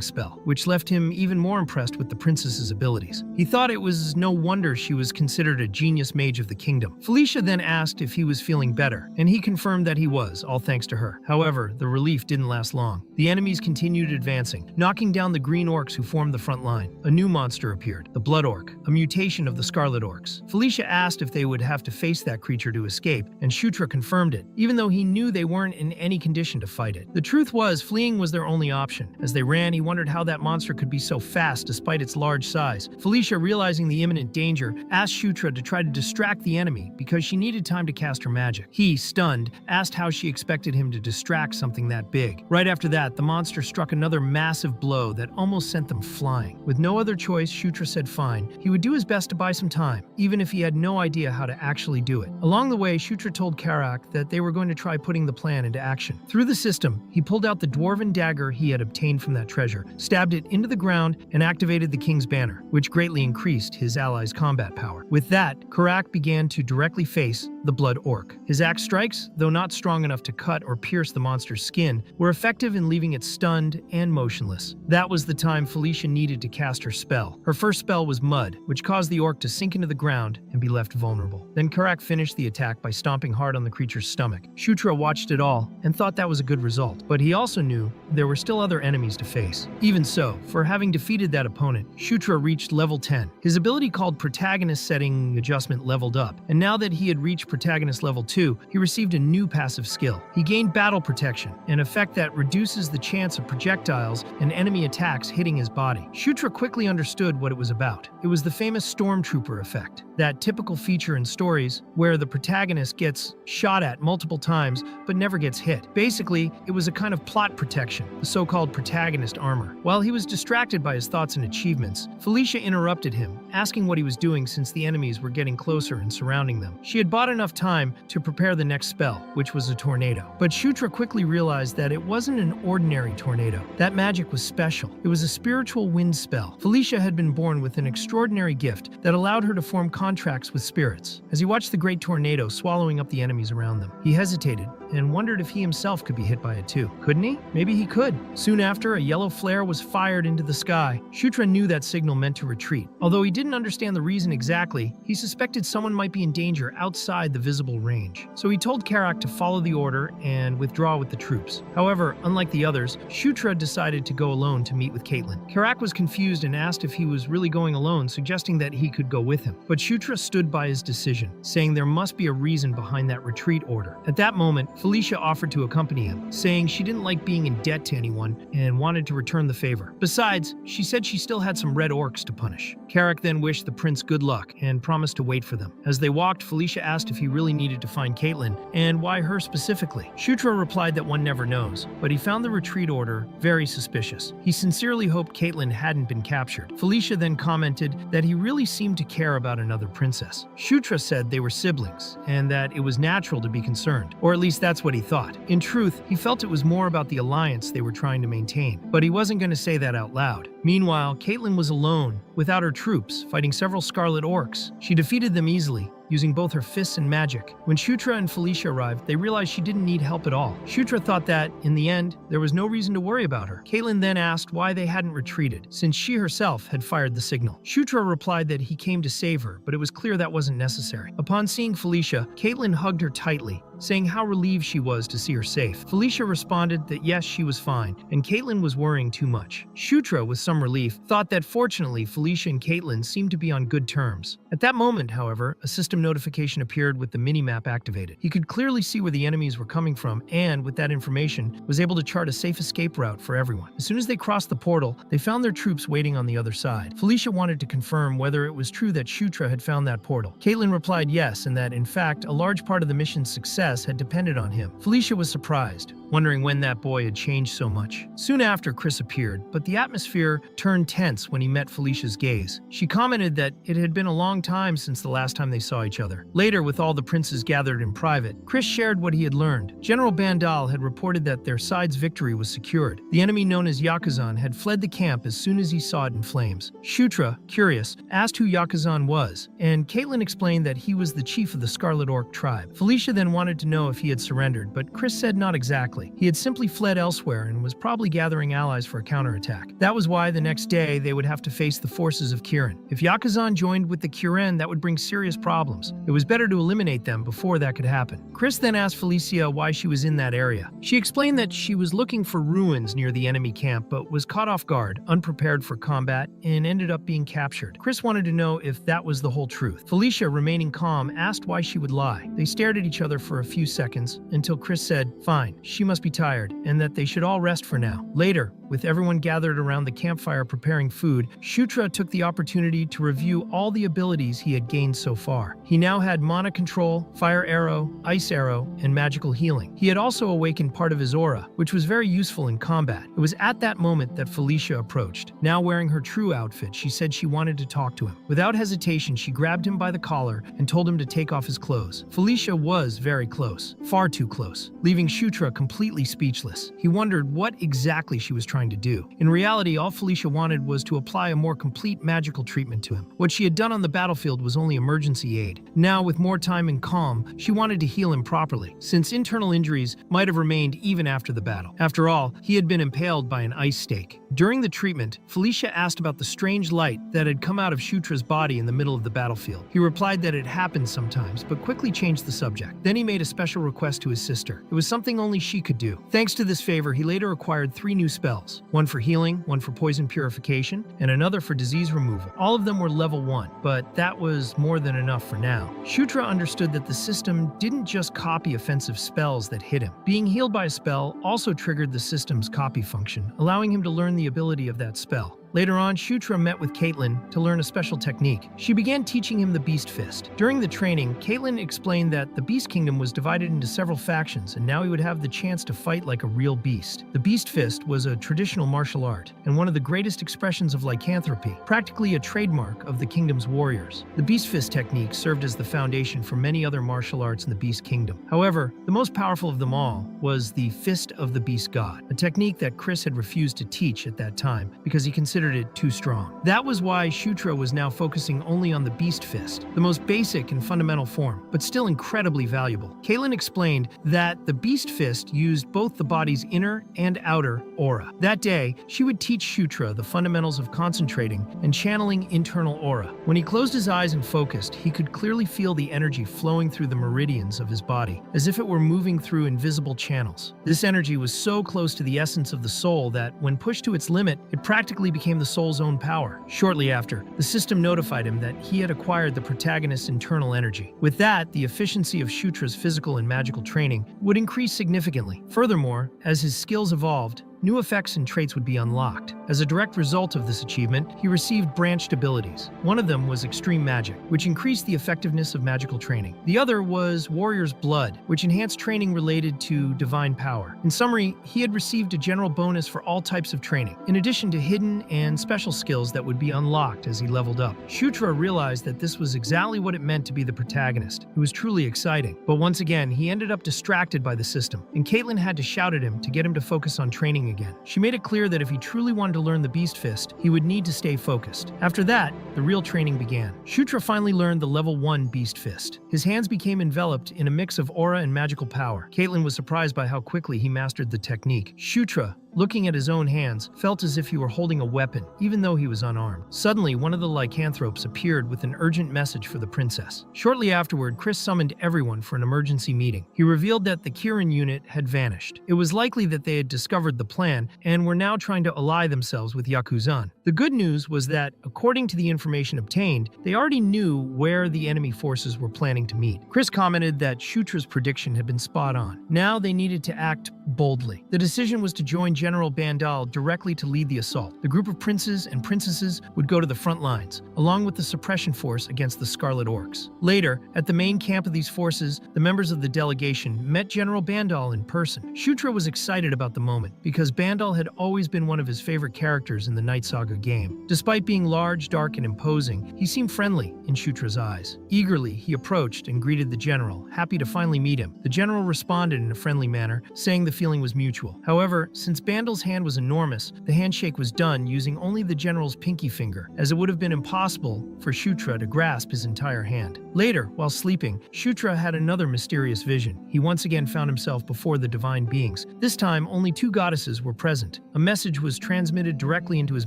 spell, which left him even more impressed with the princess's abilities. He thought it was no wonder she was considered a genius mage of the kingdom. Felicia then asked if he was feeling better, and he confirmed that he was, all thanks to her. However, the relief didn't last long. The enemies continued advancing, knocking down the green orcs who formed the front line. A new monster appeared, the Blood Orc, a mutation of the Scarlet Orcs. Felicia asked if they would have to face that creature to escape, and Shutra confirmed it, even though he knew they weren't in any condition to fight it. The truth was, fleeing was their only option. As they ran, he wondered how that monster could be so fast despite its large size. Felicia, realizing the imminent danger, asked Shutra to try to distract the enemy because she needed time to cast her magic. He, stunned, asked how she expected him to distract something that big. Right after that, the monster struck another massive blow that almost sent them flying. With no other choice, Shutra said fine. He would do his best to buy some time, even if he had no idea how to actually do it. Along the way, Shutra told Karak that they were going to try putting the plan into action. Through the system, he pulled out the dwarven dagger he had obtained from that treasure, stabbed it into the ground, and activated the king's banner, which greatly increased his allies' combat power. With that, Karak began to directly face the Blood Orc. His axe strikes, though not strong enough to cut or pierce the monster's skin, were effective in leaving it stunned and motionless. That was the time Felicia needed to cast her spell. Her first spell was Mud, which caused the orc to sink into the ground and be left vulnerable. Then Karak finished the attack by stomping hard on the creature's stomach. Shutra watched it all and thought that was a good result, but he also knew there were still other enemies to face. Even so, for having defeated that opponent, Shutra reached level 10. His ability called Protagonist Setting Adjustment leveled up, and now that he had reached Protagonist level 2, he received a new passive skill. He gained Battle Protection, an effect that reduces the chance of projectiles and enemy attacks hitting his body. Shutra quickly understood what it was about. It was the famous Stormtrooper effect, that typical feature in stories where the protagonist gets shot at multiple times but never gets hit. Basically, it was a kind of plot protection, the so-called protagonist armor. While he was distracted by his thoughts and achievements, Felicia interrupted him, asking what he was doing since the enemies were getting closer and surrounding them. She had bought enough time to prepare the next spell, which was a tornado. But Shutra quickly realized that it wasn't an ordinary tornado. That magic was special. It was a spiritual wind spell. Felicia had been born with an extraordinary gift that allowed her to form contracts with spirits. As he watched the great tornado swallowing up the enemies around them, he hesitated and wondered if he himself could be hit by it too. Couldn't he? Maybe he could. Soon after, a yellow flare was fired into the sky. Shutra knew that signal meant to retreat. Although he didn't understand the reason exactly, he suspected someone might be in danger outside the visible range. So he told Karak to follow the order and withdraw with the troops. However, unlike the others, Shutra decided to go alone to meet with Caitlin. Karak was confused and asked if he was really going alone, suggesting that he could go with him. But Shutra stood by his decision, saying there must be a reason behind that retreat order. At that moment, Felicia offered to accompany him, saying she didn't like being in debt to anyone and wanted to return the favor. Besides, she said she still had some red orcs to punish. Carrick then wished the prince good luck and promised to wait for them. As they walked, Felicia asked if he really needed to find Caitlin and why her specifically. Shutra replied that one never knows, but he found the retreat order very suspicious. He sincerely hoped Caitlin hadn't been captured. Felicia then commented that he really seemed to care about another princess. Shutra said they were siblings and that it was natural to be concerned, or at least that's what he thought. In truth, he felt it was more about the alliance they were trying to maintain, but he wasn't going to say that out loud. Meanwhile, Caitlin was alone, without her troops, fighting several scarlet orcs. She defeated them easily, using both her fists and magic. When Shutra and Felicia arrived, they realized she didn't need help at all. Shutra thought that, in the end, there was no reason to worry about her. Caitlin then asked why they hadn't retreated, since she herself had fired the signal. Shutra replied that he came to save her, but it was clear that wasn't necessary. Upon seeing Felicia, Caitlin hugged her tightly, saying how relieved she was to see her safe. Felicia responded that yes, she was fine, and Caitlin was worrying too much. Shutra, with some relief, thought that fortunately Felicia and Caitlin seemed to be on good terms. At that moment, however, a system notification appeared with the minimap activated. He could clearly see where the enemies were coming from and, with that information, was able to chart a safe escape route for everyone. As soon as they crossed the portal, they found their troops waiting on the other side. Felicia wanted to confirm whether it was true that Shutra had found that portal. Caitlin replied yes, and that, in fact, a large part of the mission's success had depended on him. Felicia was surprised, wondering when that boy had changed so much. Soon after, Chris appeared, but the atmosphere turned tense when he met Felicia's gaze. She commented that it had been a long time since the last time they saw each other. Later, with all the princes gathered in private, Chris shared what he had learned. General Bandal had reported that their side's victory was secured. The enemy known as Yakuzan had fled the camp as soon as he saw it in flames. Shutra, curious, asked who Yakuzan was, and Caitlin explained that he was the chief of the Scarlet Orc tribe. Felicia then wanted to know if he had surrendered, but Chris said not exactly. He had simply fled elsewhere and was probably gathering allies for a counterattack. That was why the next day they would have to face the forces of Kirin. If Yakuzan joined with the Kirin, that would bring serious problems. It was better to eliminate them before that could happen. Chris then asked Felicia why she was in that area. She explained that she was looking for ruins near the enemy camp, but was caught off guard, unprepared for combat, and ended up being captured. Chris wanted to know if that was the whole truth. Felicia, remaining calm, asked why she would lie. They stared at each other for a few seconds until Chris said, "Fine, she must be tired, and that they should all rest for now." Later, with everyone gathered around the campfire preparing food, Shutra took the opportunity to review all the abilities he had gained so far. He now had mana control, fire arrow, ice arrow, and magical healing. He had also awakened part of his aura, which was very useful in combat. It was at that moment that Felicia approached. Now wearing her true outfit, she said she wanted to talk to him. Without hesitation, she grabbed him by the collar and told him to take off his clothes. Felicia was very close, far too close, leaving Shutra completely speechless. He wondered what exactly she was trying to do. In reality, all Felicia wanted was to apply a more complete magical treatment to him. What she had done on the battlefield was only emergency aid. Now, with more time and calm, she wanted to heal him properly, since internal injuries might have remained even after the battle. After all, he had been impaled by an ice stake. During the treatment, Felicia asked about the strange light that had come out of Shutra's body in the middle of the battlefield. He replied that it happened sometimes, but quickly changed the subject. Then he made a special request to his sister. It was something only she could do. Thanks to this favor, he later acquired 3 new spells. One for healing, one for poison purification, and another for disease removal. All of them were level 1, but that was more than enough for now. Shutra understood that the system didn't just copy offensive spells that hit him. Being healed by a spell also triggered the system's copy function, allowing him to learn the ability of that spell. Later on, Shutra met with Caitlin to learn a special technique. She began teaching him the Beast Fist. During the training, Caitlin explained that the Beast Kingdom was divided into several factions, and now he would have the chance to fight like a real beast. The Beast Fist was a traditional martial art, and one of the greatest expressions of lycanthropy, practically a trademark of the kingdom's warriors. The Beast Fist technique served as the foundation for many other martial arts in the Beast Kingdom. However, the most powerful of them all was the Fist of the Beast God, a technique that Chris had refused to teach at that time because he considered it too strong. That was why Shutra was now focusing only on the Beast Fist, the most basic and fundamental form, but still incredibly valuable. Caitlin explained that the Beast Fist used both the body's inner and outer aura. That day, she would teach Shutra the fundamentals of concentrating and channeling internal aura. When he closed his eyes and focused, he could clearly feel the energy flowing through the meridians of his body, as if it were moving through invisible channels. This energy was so close to the essence of the soul that, when pushed to its limit, it practically became became the soul's own power. Shortly after, the system notified him that he had acquired the protagonist's internal energy. With that, the efficiency of Shutra's physical and magical training would increase significantly. Furthermore, as his skills evolved, new effects and traits would be unlocked. As a direct result of this achievement, he received branched abilities. One of them was Extreme Magic, which increased the effectiveness of magical training. The other was Warrior's Blood, which enhanced training related to divine power. In summary, he had received a general bonus for all types of training, in addition to hidden and special skills that would be unlocked as he leveled up. Shutra realized that this was exactly what it meant to be the protagonist. It was truly exciting. But once again, he ended up distracted by the system, and Caitlin had to shout at him to get him to focus on training again. She made it clear that if he truly wanted to learn the Beast Fist, he would need to stay focused. After that, the real training began. Shutra finally learned the level 1 Beast Fist. His hands became enveloped in a mix of aura and magical power. Caitlin was surprised by how quickly he mastered the technique. Shutra, looking at his own hands, felt as if he were holding a weapon, even though he was unarmed. Suddenly, one of the lycanthropes appeared with an urgent message for the princess. Shortly afterward, Chris summoned everyone for an emergency meeting. He revealed that the Kirin unit had vanished. It was likely that they had discovered the plan and were now trying to ally themselves with Yakuzan. The good news was that, according to the information obtained, they already knew where the enemy forces were planning to meet. Chris commented that Shutra's prediction had been spot on. Now they needed to act boldly. The decision was to join General Bandal directly to lead the assault. The group of princes and princesses would go to the front lines, along with the suppression force against the Scarlet Orcs. Later, at the main camp of these forces, the members of the delegation met General Bandal in person. Shutra was excited about the moment, because Bandal had always been one of his favorite characters in the Night Saga game. Despite being large, dark, and imposing, he seemed friendly in Shutra's eyes. Eagerly, he approached and greeted the general, happy to finally meet him. The general responded in a friendly manner, saying the feeling was mutual. However, since Bandal's hand was enormous, the handshake was done using only the general's pinky finger, as it would have been impossible for Shutra to grasp his entire hand. Later, while sleeping, Shutra had another mysterious vision. He once again found himself before the divine beings. This time, only 2 goddesses were present. A message was transmitted directly into his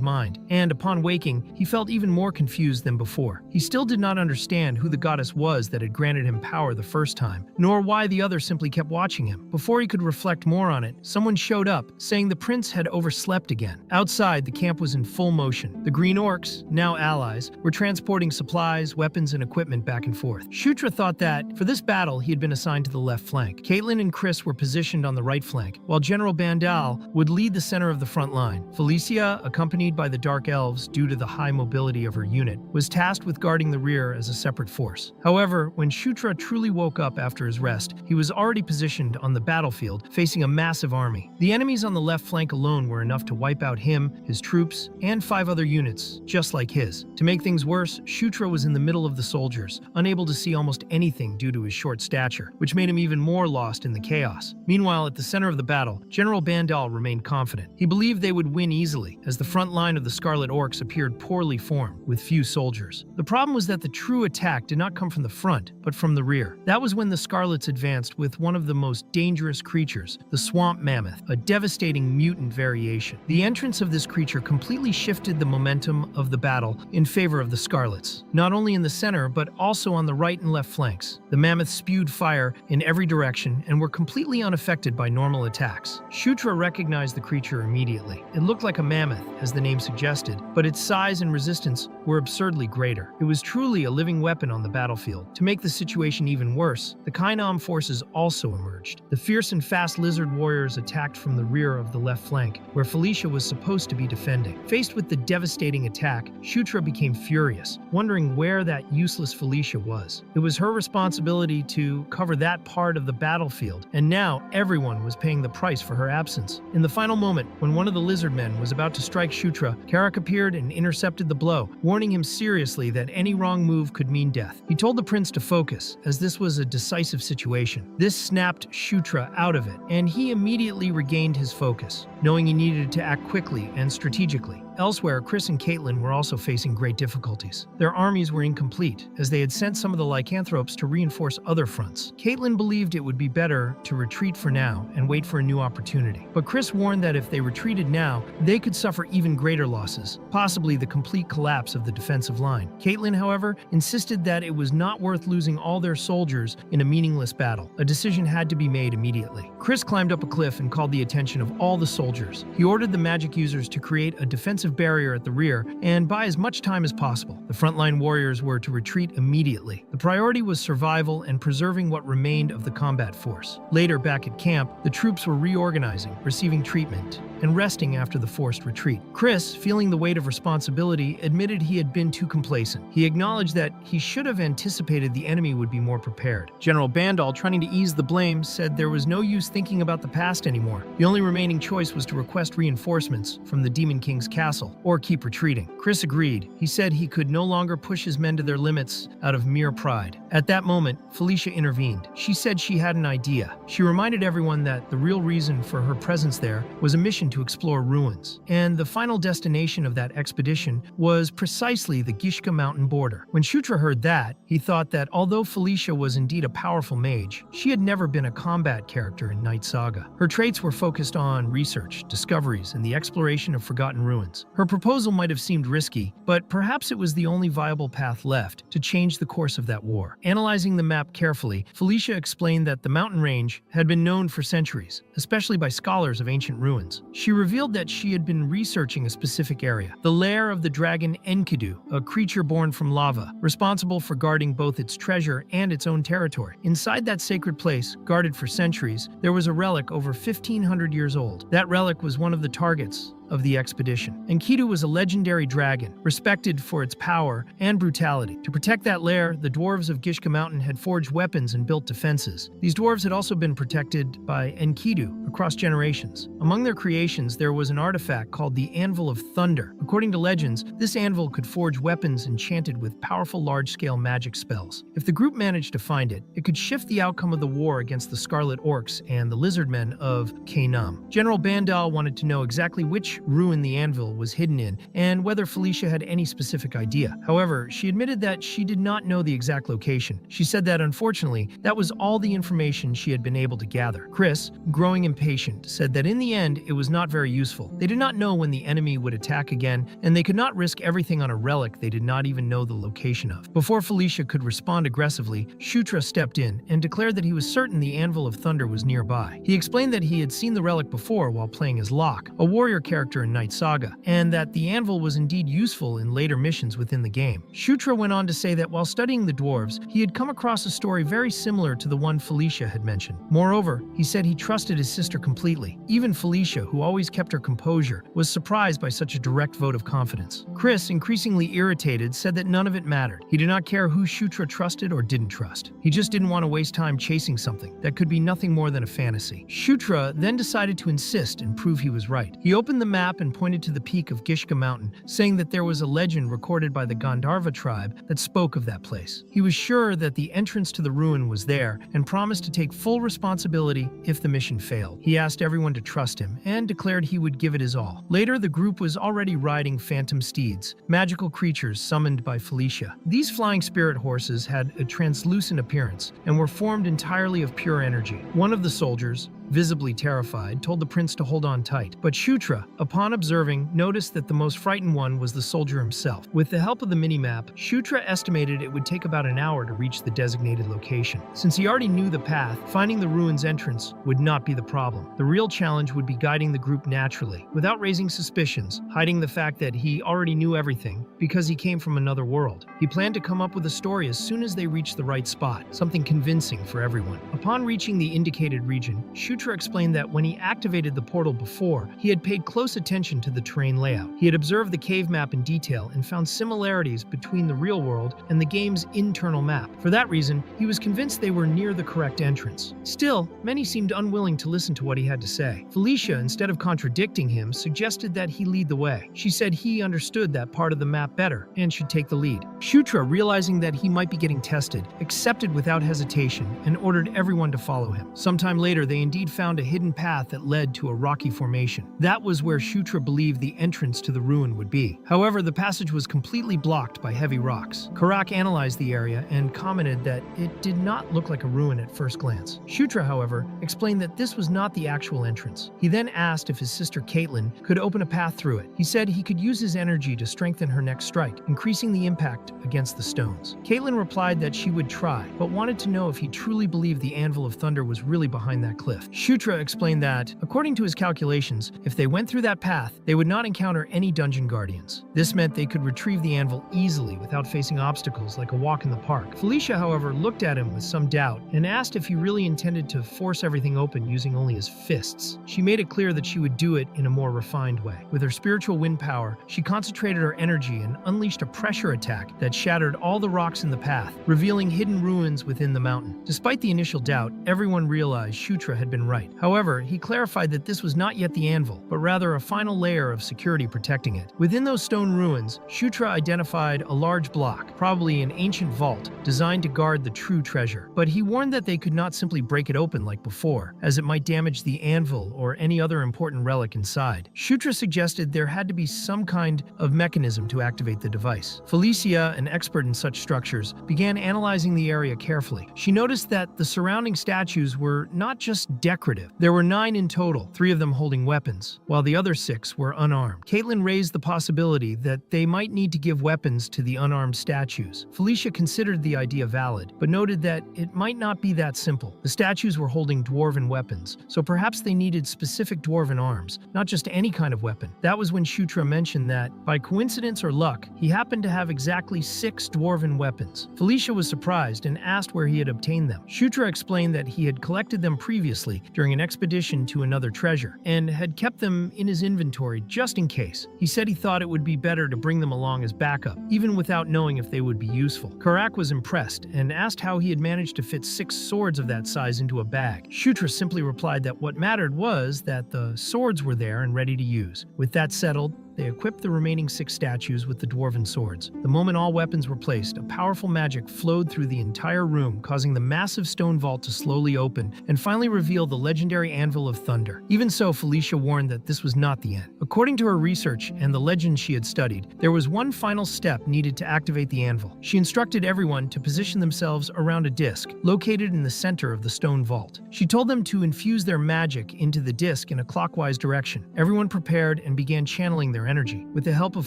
mind, and upon waking, he felt even more confused than before. He still did not understand who the goddess was that had granted him power the first time, nor why the other simply kept watching him. Before he could reflect more on it, someone showed up, saying the prince had overslept again. Outside, the camp was in full motion. The Green Orcs, now allies, were transporting supplies, weapons, and equipment back and forth. Shutra thought that, for this battle, he had been assigned to the left flank. Caitlin and Chris were positioned on the right flank, while General Bandal would lead the center of the front line. Felicia, accompanied by the Dark Elves due to the high mobility of her unit, was tasked with guarding the rear as a separate force. However, when Shutra truly woke up after his rest, he was already positioned on the battlefield, facing a massive army. The enemies on the left flank alone were enough to wipe out him, his troops, and 5 other units, just like his. To make things worse, Shutra was in the middle of the soldiers, unable to see almost anything due to his short stature, which made him even more lost in the chaos. Meanwhile, at the center of the battle, General Bandal remained confident. He believed they would win easily, as the front line of the Scarlet Orcs appeared poorly formed, with few soldiers. The problem was that the true attack did not come from the front, but from the rear. That was when the Scarlets advanced with one of the most dangerous creatures, the Swamp Mammoth, a devastating mutant variation. The entrance of this creature completely shifted the momentum of the battle in favor of the Scarlets, not only in the center, but also on the right and left flanks. The mammoths spewed fire in every direction and were completely unaffected by normal attacks. Shutra recognized the creature immediately. It looked like a mammoth, as the name suggested, but its size and resistance were absurdly greater. It was truly a living weapon on the battlefield. To make the situation even worse, the Kainam forces also emerged. The fierce and fast lizard warriors attacked from the rear of the left flank, where Felicia was supposed to be defending. Faced with the devastating attack, Shutra became furious, wondering where that useless Felicia was. It was her responsibility to cover that part of the battlefield, and now everyone was paying the price for her absence. In the final moment, when one of the lizard men was about to strike Shutra, Karak appeared and intercepted the blow, warning him seriously that any wrong move could mean death. He told the prince to focus, as this was a decisive situation. This snapped Shutra out of it, and he immediately regained his focus, knowing he needed to act quickly and strategically. Elsewhere, Chris and Caitlin were also facing great difficulties. Their armies were incomplete, as they had sent some of the lycanthropes to reinforce other fronts. Caitlin believed it would be better to retreat for now and wait for a new opportunity. But Chris warned that if they retreated now, they could suffer even greater losses, possibly the complete collapse of the defensive line. Caitlin, however, insisted that it was not worth losing all their soldiers in a meaningless battle. A decision had to be made immediately. Chris climbed up a cliff and called the attention of all all the soldiers. He ordered the magic users to create a defensive barrier at the rear and buy as much time as possible. The frontline warriors were to retreat immediately. The priority was survival and preserving what remained of the combat force. Later, back at camp, the troops were reorganizing, receiving treatment, and resting after the forced retreat. Chris, feeling the weight of responsibility, admitted he had been too complacent. He acknowledged that he should have anticipated the enemy would be more prepared. General Bandal, trying to ease the blame, said there was no use thinking about the past anymore. The only remaining choice was to request reinforcements from the Demon King's castle, or keep retreating. Chris agreed. He said he could no longer push his men to their limits out of mere pride. At that moment, Felicia intervened. She said she had an idea. She reminded everyone that the real reason for her presence there was a mission to explore ruins, and the final destination of that expedition was precisely the Gishka mountain border. When Shutra heard that, he thought that although Felicia was indeed a powerful mage, she had never been a combat character in Night Saga. Her traits were focused on research, discoveries, and the exploration of forgotten ruins. Her proposal might have seemed risky, but perhaps it was the only viable path left to change the course of that war. Analyzing the map carefully, Felicia explained that the mountain range had been known for centuries, especially by scholars of ancient ruins. She revealed that she had been researching a specific area, the lair of the dragon Enkidu, a creature born from lava, responsible for guarding both its treasure and its own territory. Inside that sacred place, guarded for centuries, there was a relic over 1,500 years old. That relic was one of the targets of the expedition. Enkidu was a legendary dragon, respected for its power and brutality. To protect that lair, the dwarves of Gishka Mountain had forged weapons and built defenses. These dwarves had also been protected by Enkidu across generations. Among their creations, there was an artifact called the Anvil of Thunder. According to legends, this anvil could forge weapons enchanted with powerful large-scale magic spells. If the group managed to find it, it could shift the outcome of the war against the Scarlet Orcs and the Lizard Men of Kainam. General Bandal wanted to know exactly which ruin the anvil was hidden in, and whether Felicia had any specific idea. However, she admitted that she did not know the exact location. She said that unfortunately, that was all the information she had been able to gather. Chris, growing impatient, said that in the end, it was not very useful. They did not know when the enemy would attack again, and they could not risk everything on a relic they did not even know the location of. Before Felicia could respond aggressively, Shutra stepped in and declared that he was certain the Anvil of Thunder was nearby. He explained that he had seen the relic before while playing as Locke, a warrior character in Night Saga, and that the anvil was indeed useful in later missions within the game. Shutra went on to say that while studying the dwarves, he had come across a story very similar to the one Felicia had mentioned. Moreover, he said he trusted his sister completely. Even Felicia, who always kept her composure, was surprised by such a direct vote of confidence. Chris, increasingly irritated, said that none of it mattered. He did not care who Shutra trusted or didn't trust. He just didn't want to waste time chasing something that could be nothing more than a fantasy. Shutra then decided to insist and prove he was right. He opened the map and pointed to the peak of Gishka Mountain, saying that there was a legend recorded by the Gandharva tribe that spoke of that place. He was sure that the entrance to the ruin was there and promised to take full responsibility if the mission failed. He asked everyone to trust him and declared he would give it his all. Later, the group was already riding phantom steeds, magical creatures summoned by Felicia. These flying spirit horses had a translucent appearance and were formed entirely of pure energy. One of the soldiers, visibly terrified, told the prince to hold on tight. But Shutra, upon observing, noticed that the most frightened one was the soldier himself. With the help of the minimap, Shutra estimated it would take about an hour to reach the designated location. Since he already knew the path, finding the ruins entrance would not be the problem. The real challenge would be guiding the group naturally, without raising suspicions, hiding the fact that he already knew everything because he came from another world. He planned to come up with a story as soon as they reached the right spot, something convincing for everyone. Upon reaching the indicated region, Shutra explained that when he activated the portal before, he had paid close attention to the terrain layout. He had observed the cave map in detail and found similarities between the real world and the game's internal map. For that reason, he was convinced they were near the correct entrance. Still, many seemed unwilling to listen to what he had to say. Felicia, instead of contradicting him, suggested that he lead the way. She said he understood that part of the map better and should take the lead. Shutra, realizing that he might be getting tested, accepted without hesitation and ordered everyone to follow him. Sometime later, they indeed found a hidden path that led to a rocky formation. That was where Shutra believed the entrance to the ruin would be. However, the passage was completely blocked by heavy rocks. Karak analyzed the area and commented that it did not look like a ruin at first glance. Shutra, however, explained that this was not the actual entrance. He then asked if his sister Caitlin could open a path through it. He said he could use his energy to strengthen her next strike, increasing the impact against the stones. Caitlin replied that she would try, but wanted to know if he truly believed the Anvil of Thunder was really behind that cliff. Shutra explained that, according to his calculations, if they went through that path, they would not encounter any dungeon guardians. This meant they could retrieve the anvil easily without facing obstacles like a walk in the park. Felicia, however, looked at him with some doubt and asked if he really intended to force everything open using only his fists. She made it clear that she would do it in a more refined way. With her spiritual wind power, she concentrated her energy and unleashed a pressure attack that shattered all the rocks in the path, revealing hidden ruins within the mountain. Despite the initial doubt, everyone realized Shutra had been right. However, he clarified that this was not yet the anvil, but rather a final layer of security protecting it. Within those stone ruins, Shutra identified a large block, probably an ancient vault, designed to guard the true treasure. But he warned that they could not simply break it open like before, as it might damage the anvil or any other important relic inside. Shutra suggested there had to be some kind of mechanism to activate the device. Felicia, an expert in such structures, began analyzing the area carefully. She noticed that the surrounding statues were not just decorative. There were 9 in total, 3 of them holding weapons, while the other 6 were unarmed. Caitlin raised the possibility that they might need to give weapons to the unarmed statues. Felicia considered the idea valid, but noted that it might not be that simple. The statues were holding dwarven weapons, so perhaps they needed specific dwarven arms, not just any kind of weapon. That was when Shutra mentioned that, by coincidence or luck, he happened to have exactly 6 dwarven weapons. Felicia was surprised and asked where he had obtained them. Shutra explained that he had collected them previously during an expedition to another treasure, and had kept them in his inventory just in case. He said he thought it would be better to bring them along as backup, even without knowing if they would be useful. Karak was impressed and asked how he had managed to fit 6 swords of that size into a bag. Shutra simply replied that what mattered was that the swords were there and ready to use. With that settled, they equipped the remaining 6 statues with the dwarven swords. The moment all weapons were placed, a powerful magic flowed through the entire room, causing the massive stone vault to slowly open and finally reveal the legendary Anvil of Thunder. Even so, Felicia warned that this was not the end. According to her research and the legends she had studied, there was one final step needed to activate the anvil. She instructed everyone to position themselves around a disc located in the center of the stone vault. She told them to infuse their magic into the disc in a clockwise direction. Everyone prepared and began channeling their energy. With the help of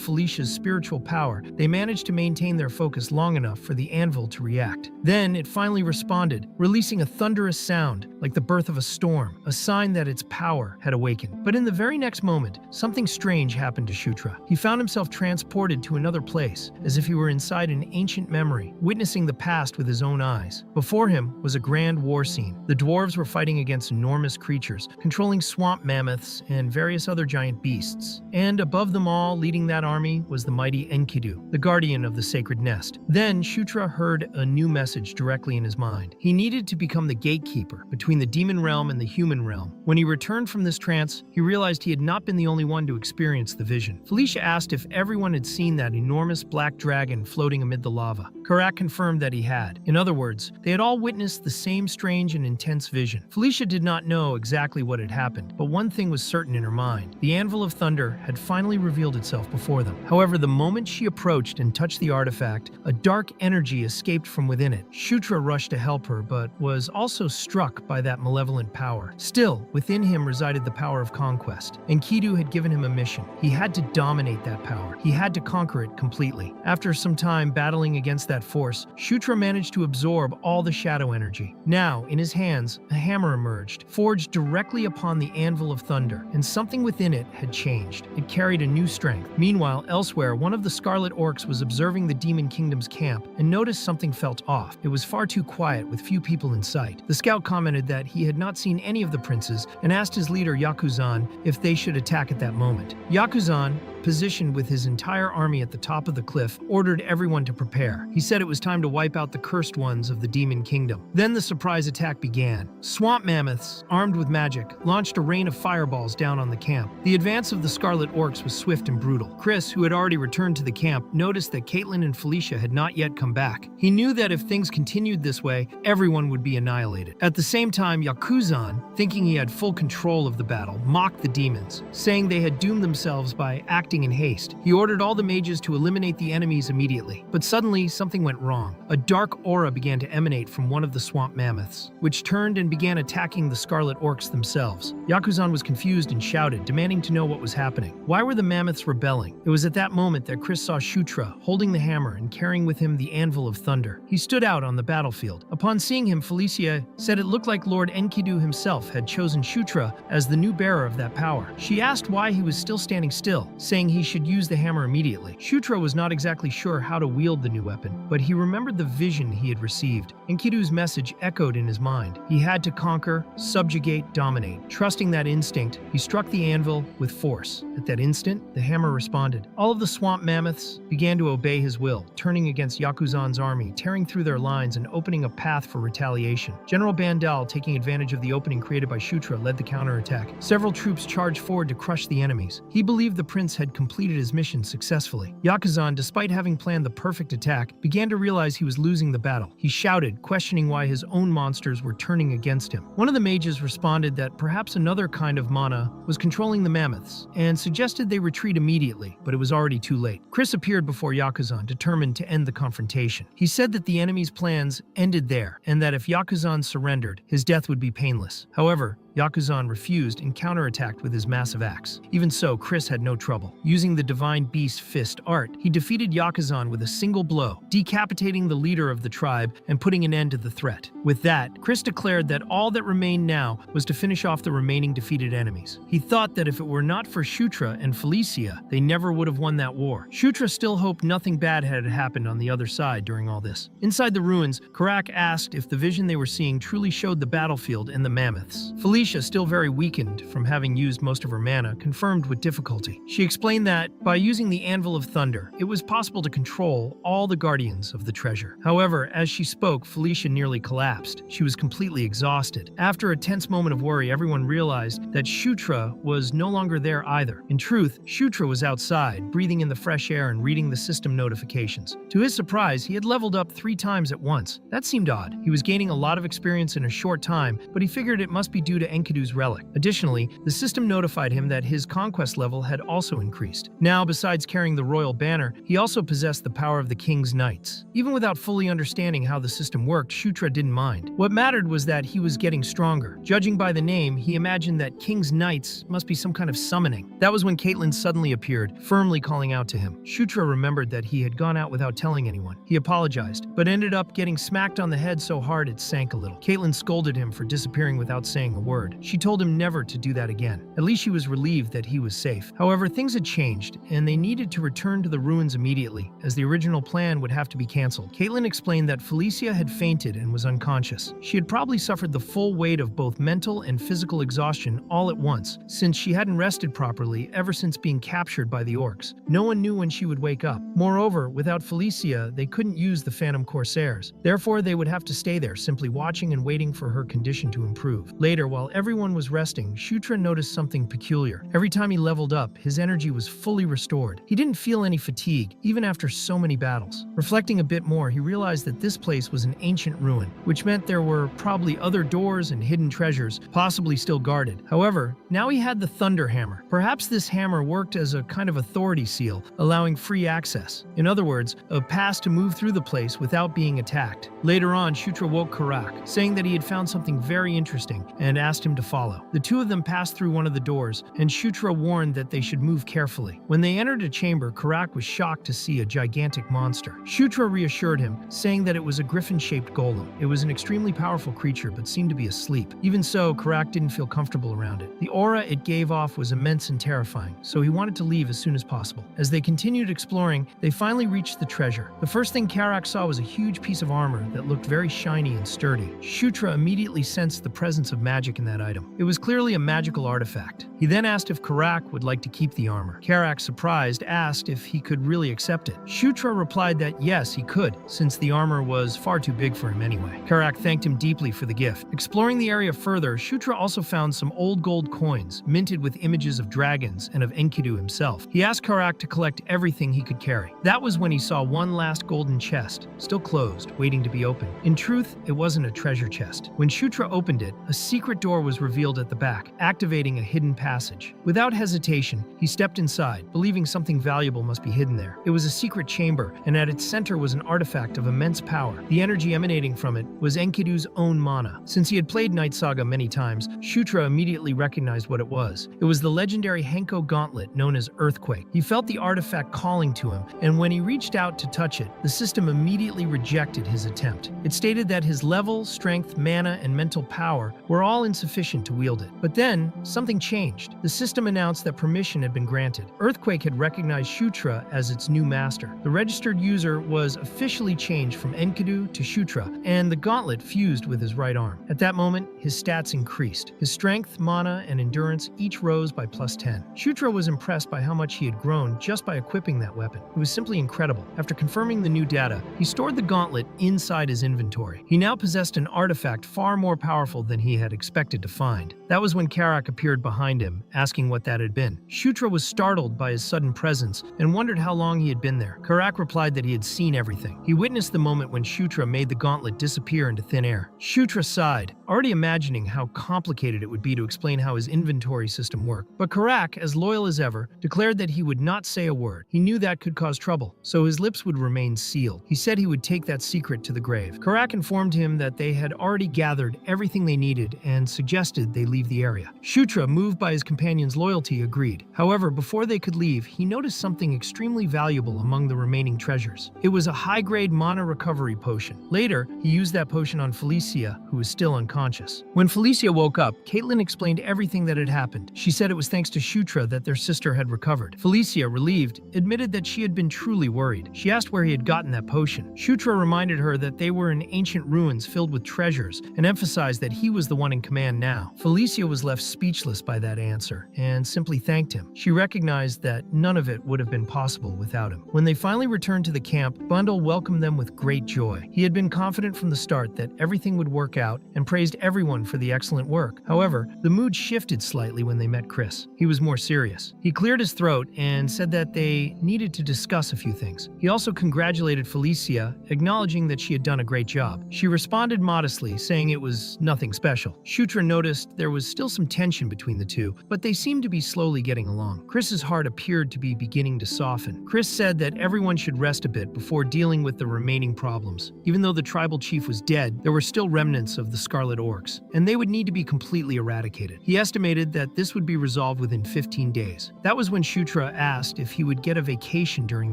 Felicia's spiritual power, they managed to maintain their focus long enough for the anvil to react. Then it finally responded, releasing a thunderous sound like the birth of a storm, a sign that its power had awakened. But in the very next moment, something strange happened to Shutra. He found himself transported to another place, as if he were inside an ancient memory, witnessing the past with his own eyes. Before him was a grand war scene. The dwarves were fighting against enormous creatures, controlling swamp mammoths and various other giant beasts. And above them all, leading that army, was the mighty Enkidu, the guardian of the sacred nest. Then Shutra heard a new message directly in his mind. He needed to become the gatekeeper between the demon realm and the human realm. When he returned from this trance, he realized he had not been the only one to experience the vision. Felicia asked if everyone had seen that enormous black dragon floating amid the lava. Karak confirmed that he had. In other words, they had all witnessed the same strange and intense vision. Felicia did not know exactly what had happened, but one thing was certain in her mind. The Anvil of Thunder had finally revealed itself before them. However, the moment she approached and touched the artifact, a dark energy escaped from within it. Shutra rushed to help her, but was also struck by that malevolent power. Still, within him resided the power of conquest. Enkidu had given him a mission. He had to dominate that power. He had to conquer it completely. After some time battling against that force, Shutra managed to absorb all the shadow energy. Now, in his hands, a hammer emerged, forged directly upon the Anvil of Thunder, and something within it had changed. It carried a new strength. Meanwhile, elsewhere, one of the Scarlet Orcs was observing the Demon Kingdom's camp and noticed something felt off. It was far too quiet with few people in sight. The scout commented that he had not seen any of the princes and asked his leader Yakuzan if they should attack at that moment. Yakuzan, positioned with his entire army at the top of the cliff, ordered everyone to prepare. He said it was time to wipe out the cursed ones of the Demon Kingdom. Then the surprise attack began. Swamp mammoths, armed with magic, launched a rain of fireballs down on the camp. The advance of the Scarlet Orcs was swift and brutal. Chris, who had already returned to the camp, noticed that Caitlin and Felicia had not yet come back. He knew that if things continued this way, everyone would be annihilated. At the same time, Yakuzan, thinking he had full control of the battle, mocked the demons, saying they had doomed themselves by acting acting in haste. He ordered all the mages to eliminate the enemies immediately. But suddenly, something went wrong. A dark aura began to emanate from one of the swamp mammoths, which turned and began attacking the scarlet orcs themselves. Yakuzan was confused and shouted, demanding to know what was happening. Why were the mammoths rebelling? It was at that moment that Chris saw Shutra holding the hammer and carrying with him the anvil of thunder. He stood out on the battlefield. Upon seeing him, Felicia said it looked like Lord Enkidu himself had chosen Shutra as the new bearer of that power. She asked why he was still standing still, saying he should use the hammer immediately. Shutra was not exactly sure how to wield the new weapon, but he remembered the vision he had received. Enkidu's message echoed in his mind. He had to conquer, subjugate, dominate. Trusting that instinct, he struck the anvil with force. At that instant, the hammer responded. All of the swamp mammoths began to obey his will, turning against Yakuzan's army, tearing through their lines and opening a path for retaliation. General Bandal, taking advantage of the opening created by Shutra, led the counterattack. Several troops charged forward to crush the enemies. He believed the prince had completed his mission successfully. Yakuzan, despite having planned the perfect attack, began to realize he was losing the battle. He shouted, questioning why his own monsters were turning against him. One of the mages responded that perhaps another kind of mana was controlling the mammoths, and suggested they retreat immediately, but it was already too late. Chris appeared before Yakuzan, determined to end the confrontation. He said that the enemy's plans ended there, and that if Yakuzan surrendered, his death would be painless. However, Yakuzan refused and counterattacked with his massive axe. Even so, Chris had no trouble. Using the Divine Beast Fist art, he defeated Yakuzan with a single blow, decapitating the leader of the tribe and putting an end to the threat. With that, Chris declared that all that remained now was to finish off the remaining defeated enemies. He thought that if it were not for Shutra and Felicia, they never would have won that war. Shutra still hoped nothing bad had happened on the other side during all this. Inside the ruins, Karak asked if the vision they were seeing truly showed the battlefield and the mammoths. Felicia, still very weakened from having used most of her mana, confirmed with difficulty. She explained that, by using the Anvil of Thunder, it was possible to control all the guardians of the treasure. However, as she spoke, Felicia nearly collapsed. She was completely exhausted. After a tense moment of worry, everyone realized that Shutra was no longer there either. In truth, Shutra was outside, breathing in the fresh air and reading the system notifications. To his surprise, he had leveled up 3 times at once. That seemed odd. He was gaining a lot of experience in a short time, but he figured it must be due to Enkidu's relic. Additionally, the system notified him that his conquest level had also increased. Now, besides carrying the royal banner, he also possessed the power of the king's knights. Even without fully understanding how the system worked, Shutra didn't mind. What mattered was that he was getting stronger. Judging by the name, he imagined that king's knights must be some kind of summoning. That was when Caitlin suddenly appeared, firmly calling out to him. Shutra remembered that he had gone out without telling anyone. He apologized, but ended up getting smacked on the head so hard it sank a little. Caitlin scolded him for disappearing without saying a word. She told him never to do that again. At least she was relieved that he was safe. However, things had changed, and they needed to return to the ruins immediately, as the original plan would have to be cancelled. Caitlin explained that Felicia had fainted and was unconscious. She had probably suffered the full weight of both mental and physical exhaustion all at once, since she hadn't rested properly ever since being captured by the orcs. No one knew when she would wake up. Moreover, without Felicia, they couldn't use the Phantom Corsairs. Therefore, they would have to stay there, simply watching and waiting for her condition to improve. Later, while everyone was resting, Shutra noticed something peculiar. Every time he leveled up, his energy was fully restored. He didn't feel any fatigue, even after so many battles. Reflecting a bit more, he realized that this place was an ancient ruin, which meant there were probably other doors and hidden treasures, possibly still guarded. However, now he had the Thunder Hammer. Perhaps this hammer worked as a kind of authority seal, allowing free access. In other words, a pass to move through the place without being attacked. Later on, Shutra woke Karak, saying that he had found something very interesting, and asked him to follow. The two of them passed through one of the doors, and Shutra warned that they should move carefully. When they entered a chamber, Karak was shocked to see a gigantic monster. Shutra reassured him, saying that it was a griffin-shaped golem. It was an extremely powerful creature, but seemed to be asleep. Even so, Karak didn't feel comfortable around it. The aura it gave off was immense and terrifying, so he wanted to leave as soon as possible. As they continued exploring, they finally reached the treasure. The first thing Karak saw was a huge piece of armor that looked very shiny and sturdy. Shutra immediately sensed the presence of magic in that item. It was clearly a magical artifact. He then asked if Karak would like to keep the armor. Karak, surprised, asked if he could really accept it. Shutra replied that yes, he could, since the armor was far too big for him anyway. Karak thanked him deeply for the gift. Exploring the area further, Shutra also found some old gold coins, minted with images of dragons and of Enkidu himself. He asked Karak to collect everything he could carry. That was when he saw one last golden chest, still closed, waiting to be opened. In truth, it wasn't a treasure chest. When Shutra opened it, a secret door door was revealed at the back, activating a hidden passage. Without hesitation, he stepped inside, believing something valuable must be hidden there. It was a secret chamber, and at its center was an artifact of immense power. The energy emanating from it was Enkidu's own mana. Since he had played Night Saga many times, Shutra immediately recognized what it was. It was the legendary Henko gauntlet known as Earthquake. He felt the artifact calling to him, and when he reached out to touch it, the system immediately rejected his attempt. It stated that his level, strength, mana, and mental power were all insufficient to wield it. But then, something changed. The system announced that permission had been granted. Earthquake had recognized Shutra as its new master. The registered user was officially changed from Enkidu to Shutra, and the gauntlet fused with his right arm. At that moment, his stats increased. His strength, mana, and endurance each rose by +10. Shutra was impressed by how much he had grown just by equipping that weapon. It was simply incredible. After confirming the new data, he stored the gauntlet inside his inventory. He now possessed an artifact far more powerful than he had expected to find. That was when Karak appeared behind him, asking what that had been. Shutra was startled by his sudden presence and wondered how long he had been there. Karak replied that he had seen everything. He witnessed the moment when Shutra made the gauntlet disappear into thin air. Shutra sighed, already imagining how complicated it would be to explain how his inventory system worked. But Karak, as loyal as ever, declared that he would not say a word. He knew that could cause trouble, so his lips would remain sealed. He said he would take that secret to the grave. Karak informed him that they had already gathered everything they needed and suggested they leave the area. Shutra, moved by his companion's loyalty, agreed. However, before they could leave, he noticed something extremely valuable among the remaining treasures. It was a high-grade mana recovery potion. Later, he used that potion on Felicia, who was still unconscious. When Felicia woke up, Caitlin explained everything that had happened. She said it was thanks to Shutra that their sister had recovered. Felicia, relieved, admitted that she had been truly worried. She asked where he had gotten that potion. Shutra reminded her that they were in ancient ruins filled with treasures and emphasized that he was the one in command now. Felicia was left speechless by that answer and simply thanked him. She recognized that none of it would have been possible without him. When they finally returned to the camp, Bundle welcomed them with great joy. He had been confident from the start that everything would work out and praised everyone for the excellent work. However, the mood shifted slightly when they met Chris. He was more serious. He cleared his throat and said that they needed to discuss a few things. He also congratulated Felicia, acknowledging that she had done a great job. She responded modestly, saying it was nothing special. Shutra noticed there was still some tension between the two, but they seemed to be slowly getting along. Chris's heart appeared to be beginning to soften. Chris said that everyone should rest a bit before dealing with the remaining problems. Even though the tribal chief was dead, there were still remnants of the Scarlet Orcs, and they would need to be completely eradicated. He estimated that this would be resolved within 15 days. That was when Shutra asked if he would get a vacation during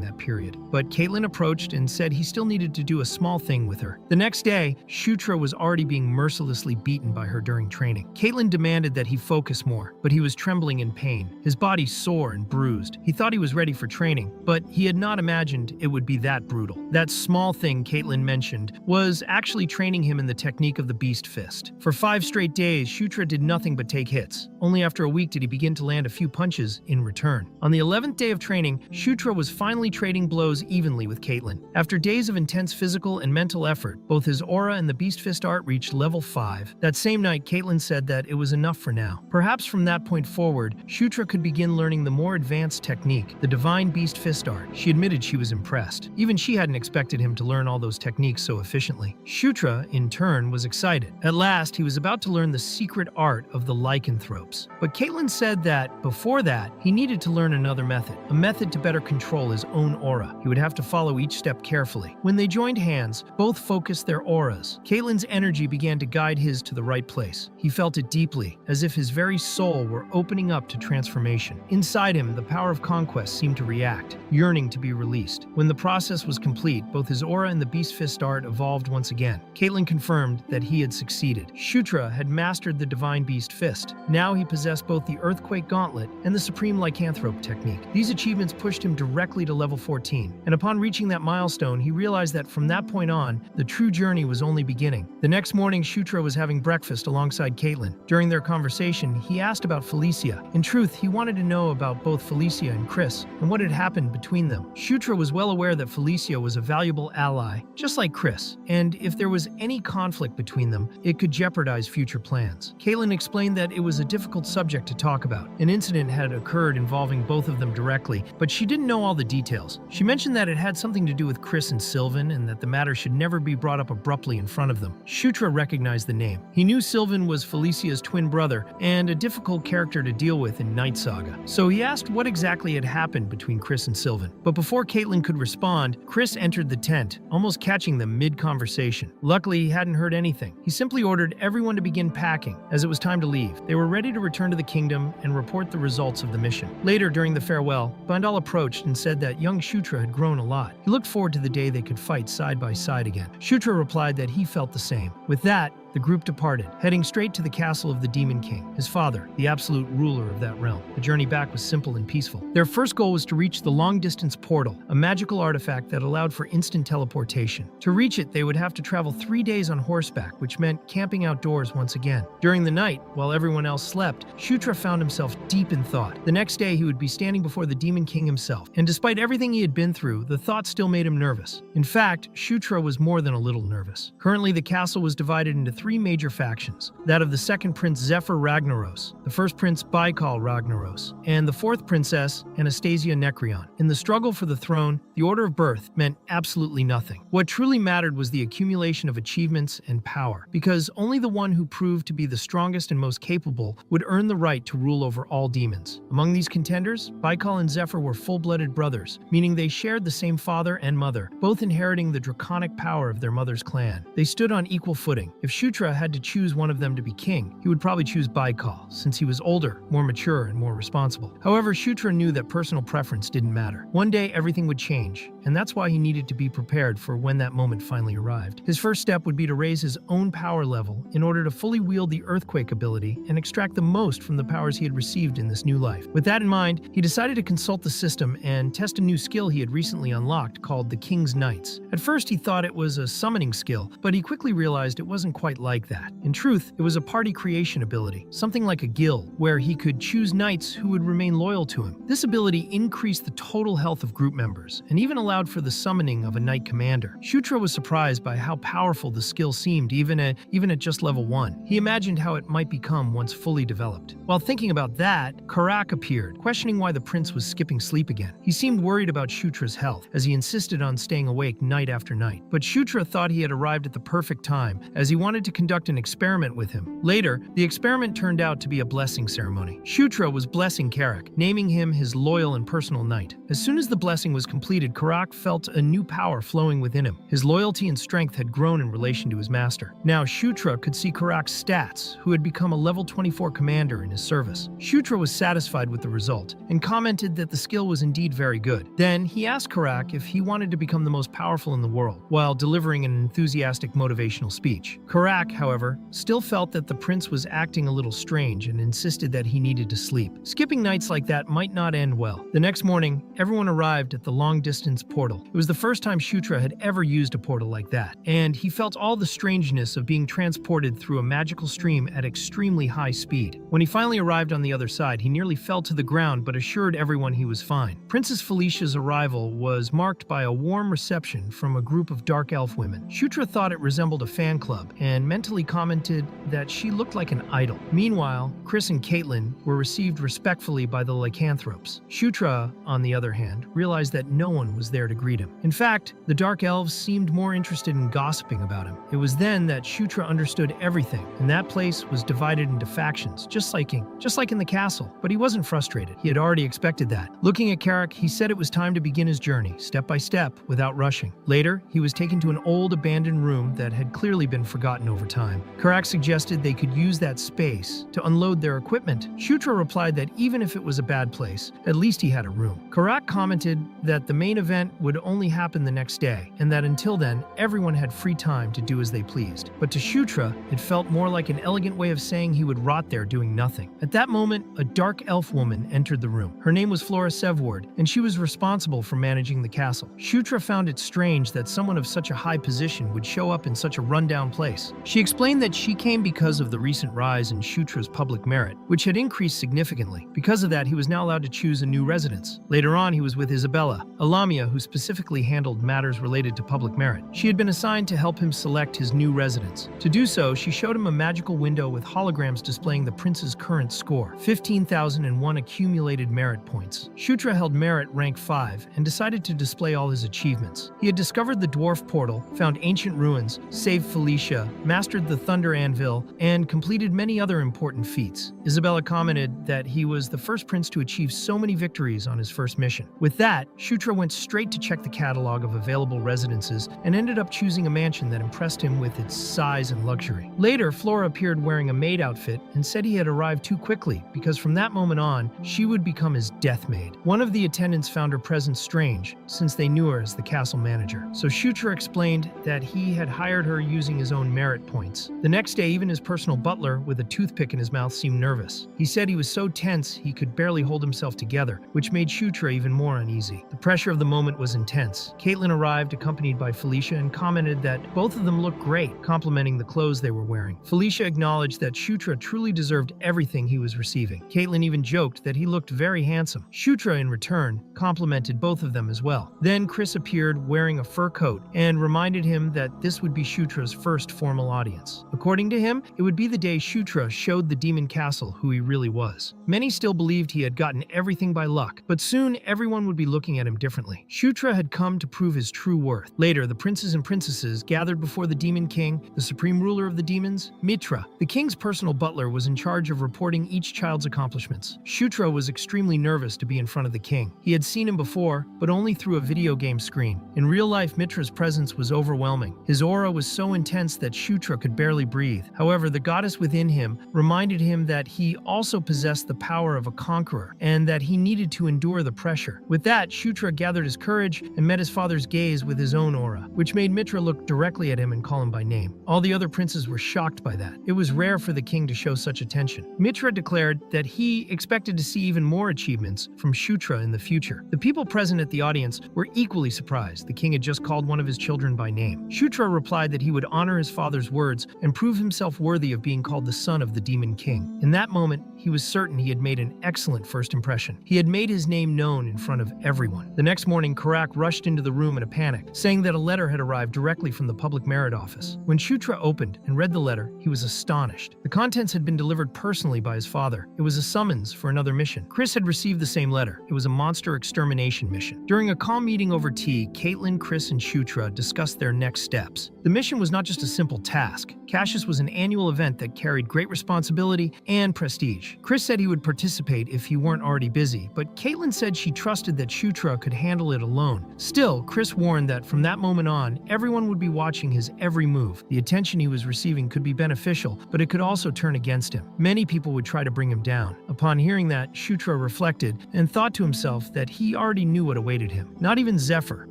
that period, but Caitlin approached and said he still needed to do a small thing with her. The next day, Shutra was already being mercilessly beaten by her during training. Caitlin demanded that he focus more, but he was trembling in pain, his body sore and bruised. He thought he was ready for training, but he had not imagined it would be that brutal. That small thing Caitlin mentioned was actually training him in the technique of the Beast Fist. For 5 straight days, Shutra did nothing but take hits. Only after a week did he begin to land a few punches in return. On the 11th day of training, Shutra was finally trading blows evenly with Caitlin. After days of intense physical and mental effort, both his aura and the Beast Fist art reached level 5. That same night, Caitlin said that it was enough for now. Perhaps from that point forward, Shutra could begin learning the more advanced technique, the Divine Beast Fist art. She admitted she was impressed. Even she hadn't expected him to learn all those techniques so efficiently. Shutra, in turn, was excited. At last, he was about to learn the secret art of the lycanthropes. But Caitlin said that, before that, he needed to learn another method, a method to better control his own aura. He would have to follow each step carefully. When they joined hands, both focused their auras. Caitlin's energy began to guide his to the right place. He felt it deeply, as if his very soul were opening up to transformation. Inside him, the power of conquest seemed to react, yearning to be released. When the process was complete, both his aura and the Beast Fist art evolved once again. Caitlin confirmed that he had succeeded. Shutra had mastered the Divine Beast Fist. Now he possessed both the Earthquake Gauntlet and the Supreme Lycanthrope technique. These achievements pushed him directly to level 14, and upon reaching that milestone, he realized that from that point on, the true journey was only beginning. The next morning, Shutra was having breakfast alongside Caitlin. During their conversation, he asked about Felicia. In truth, he wanted to know about both Felicia and Chris, and what had happened between them. Shutra was well aware that Felicia was a valuable ally, just like Chris, and if there was any conflict between them, it could jeopardize future plans. Caitlin explained that it was a difficult subject to talk about. An incident had occurred involving both of them directly, but she didn't know all the details. She mentioned that it had something to do with Chris and Sylvan, and that the matter should never be brought up abruptly in front of them. Shutra recognized the name. He knew Sylvan was was Felicia's twin brother and a difficult character to deal with in Night Saga. So he asked what exactly had happened between Chris and Sylvan. But before Caitlin could respond, Chris entered the tent, almost catching them mid-conversation. Luckily, he hadn't heard anything. He simply ordered everyone to begin packing, as it was time to leave. They were ready to return to the kingdom and report the results of the mission. Later, during the farewell, Bandal approached and said that young Shutra had grown a lot. He looked forward to the day they could fight side by side again. Shutra replied that he felt the same. With that, the group departed, heading straight to the castle of the Demon King, his father, the absolute ruler of that realm. The journey back was simple and peaceful. Their first goal was to reach the long-distance portal, a magical artifact that allowed for instant teleportation. To reach it, they would have to travel 3 days on horseback, which meant camping outdoors once again. During the night, while everyone else slept, Shutra found himself deep in thought. The next day, he would be standing before the Demon King himself, and despite everything he had been through, the thought still made him nervous. In fact, Shutra was more than a little nervous. Currently, the castle was divided into 3 major factions, that of the second prince Zephyr Ragnaros, the first prince Baikal Ragnaros, and the fourth princess Anastasia Nekrion. In the struggle for the throne, the order of birth meant absolutely nothing. What truly mattered was the accumulation of achievements and power, because only the one who proved to be the strongest and most capable would earn the right to rule over all demons. Among these contenders, Baikal and Zephyr were full-blooded brothers, meaning they shared the same father and mother, both inheriting the draconic power of their mother's clan. They stood on equal footing. If Shutra had to choose one of them to be king, he would probably choose Baikal, since he was older, more mature, and more responsible. However, Shutra knew that personal preference didn't matter. One day, everything would change, and that's why he needed to be prepared for when that moment finally arrived. His first step would be to raise his own power level in order to fully wield the earthquake ability and extract the most from the powers he had received in this new life. With that in mind, he decided to consult the system and test a new skill he had recently unlocked called the King's Knights. At first, he thought it was a summoning skill, but he quickly realized it wasn't quite like that. In truth, it was a party creation ability, something like a guild, where he could choose knights who would remain loyal to him. This ability increased the total health of group members, and even allowed for the summoning of a knight commander. Shutra was surprised by how powerful the skill seemed, even at just level 1. He imagined how it might become once fully developed. While thinking about that, Karak appeared, questioning why the prince was skipping sleep again. He seemed worried about Shutra's health, as he insisted on staying awake night after night. But Shutra thought he had arrived at the perfect time, as he wanted to conduct an experiment with him. Later, the experiment turned out to be a blessing ceremony. Shutra was blessing Karak, naming him his loyal and personal knight. As soon as the blessing was completed, Karak felt a new power flowing within him. His loyalty and strength had grown in relation to his master. Now Shutra could see Karak's stats, who had become a level 24 commander in his service. Shutra was satisfied with the result, and commented that the skill was indeed very good. Then he asked Karak if he wanted to become the most powerful in the world, while delivering an enthusiastic motivational speech. Karak, however, still felt that the prince was acting a little strange and insisted that he needed to sleep. Skipping nights like that might not end well. The next morning, everyone arrived at the long-distance portal. It was the first time Shutra had ever used a portal like that, and he felt all the strangeness of being transported through a magical stream at extremely high speed. When he finally arrived on the other side, he nearly fell to the ground but assured everyone he was fine. Princess Felicia's arrival was marked by a warm reception from a group of dark elf women. Shutra thought it resembled a fan club and mentally commented that she looked like an idol. Meanwhile, Chris and Caitlin were received respectfully by the lycanthropes. Shutra, on the other hand, realized that no one was there to greet him. In fact, the dark elves seemed more interested in gossiping about him. It was then that Shutra understood everything, and that place was divided into factions, just like in the castle. But he wasn't frustrated. He had already expected that. Looking at Karak, he said it was time to begin his journey, step by step, without rushing. Later, he was taken to an old abandoned room that had clearly been forgotten over time. Karak suggested they could use that space to unload their equipment. Shutra replied that even if it was a bad place, at least he had a room. Karak commented that the main event would only happen the next day, and that until then, everyone had free time to do as they pleased. But to Shutra, it felt more like an elegant way of saying he would rot there doing nothing. At that moment, a dark elf woman entered the room. Her name was Flora Sevward, and she was responsible for managing the castle. Shutra found it strange that someone of such a high position would show up in such a rundown place. She explained that she came because of the recent rise in Shutra's public merit, which had increased significantly. Because of that, he was now allowed to choose a new residence. Later on, he was with Isabella, a Lamia who specifically handled matters related to public merit. She had been assigned to help him select his new residence. To do so, she showed him a magical window with holograms displaying the prince's current score, 15,001 accumulated merit points. Shutra held merit rank 5 and decided to display all his achievements. He had discovered the dwarf portal, found ancient ruins, saved Felicia, mastered the Thunder Anvil, and completed many other important feats. Isabella commented that he was the first prince to achieve so many victories on his first mission. With that, Shutra went straight to check the catalog of available residences and ended up choosing a mansion that impressed him with its size and luxury. Later, Flora appeared wearing a maid outfit and said he had arrived too quickly because from that moment on, she would become his death maid. One of the attendants found her presence strange, since they knew her as the castle manager. So Shutra explained that he had hired her using his own merit points. The next day, even his personal butler, with a toothpick in his mouth, seemed nervous. He said he was so tense he could barely hold himself together, which made Shutra even more uneasy. The pressure of the moment was intense. Caitlin arrived accompanied by Felicia and commented that both of them looked great, complimenting the clothes they were wearing. Felicia acknowledged that Shutra truly deserved everything he was receiving. Caitlin even joked that he looked very handsome. Shutra, in return, complimented both of them as well. Then Chris appeared wearing a fur coat and reminded him that this would be Shutra's first formal audience. According to him, it would be the day Shutra showed the demon castle who he really was. Many still believed he had gotten everything by luck, but soon everyone would be looking at him differently. Shutra had come to prove his true worth. Later, the princes and princesses gathered before the Demon King, the supreme ruler of the demons, Mitra. The king's personal butler was in charge of reporting each child's accomplishments. Shutra was extremely nervous to be in front of the king. He had seen him before, but only through a video game screen. In real life, Mitra's presence was overwhelming. His aura was so intense that Shutra could barely breathe. However, the goddess within him reminded him that he also possessed the power of a conqueror, and that he needed to endure the pressure. With that, Shutra gathered his courage and met his father's gaze with his own aura, which made Mitra look directly at him and call him by name. All the other princes were shocked by that. It was rare for the king to show such attention. Mitra declared that he expected to see even more achievements from Shutra in the future. The people present at the audience were equally surprised. The king had just called one of his children by name. Shutra replied that he would honor his father's words and prove himself worthy of being called the son of the Demon King. In that moment, he was certain he had made an excellent first impression. He had made his name known in front of everyone. The next morning, Karak rushed into the room in a panic, saying that a letter had arrived directly from the public merit office. When Shutra opened and read the letter, he was astonished. The contents had been delivered personally by his father. It was a summons for another mission. Chris had received the same letter. It was a monster extermination mission. During a calm meeting over tea, Caitlin, Chris, and Shutra discussed their next steps. The mission was not just a simple task. Cassius was an annual event that carried great responsibility and prestige. Chris said he would participate if he weren't already busy, but Caitlin said she trusted that Shutra could handle it alone. Still, Chris warned that from that moment on, everyone would be watching his every move. The attention he was receiving could be beneficial, but it could also turn against him. Many people would try to bring him down. Upon hearing that, Shutra reflected and thought to himself that he already knew what awaited him. Not even Zephyr,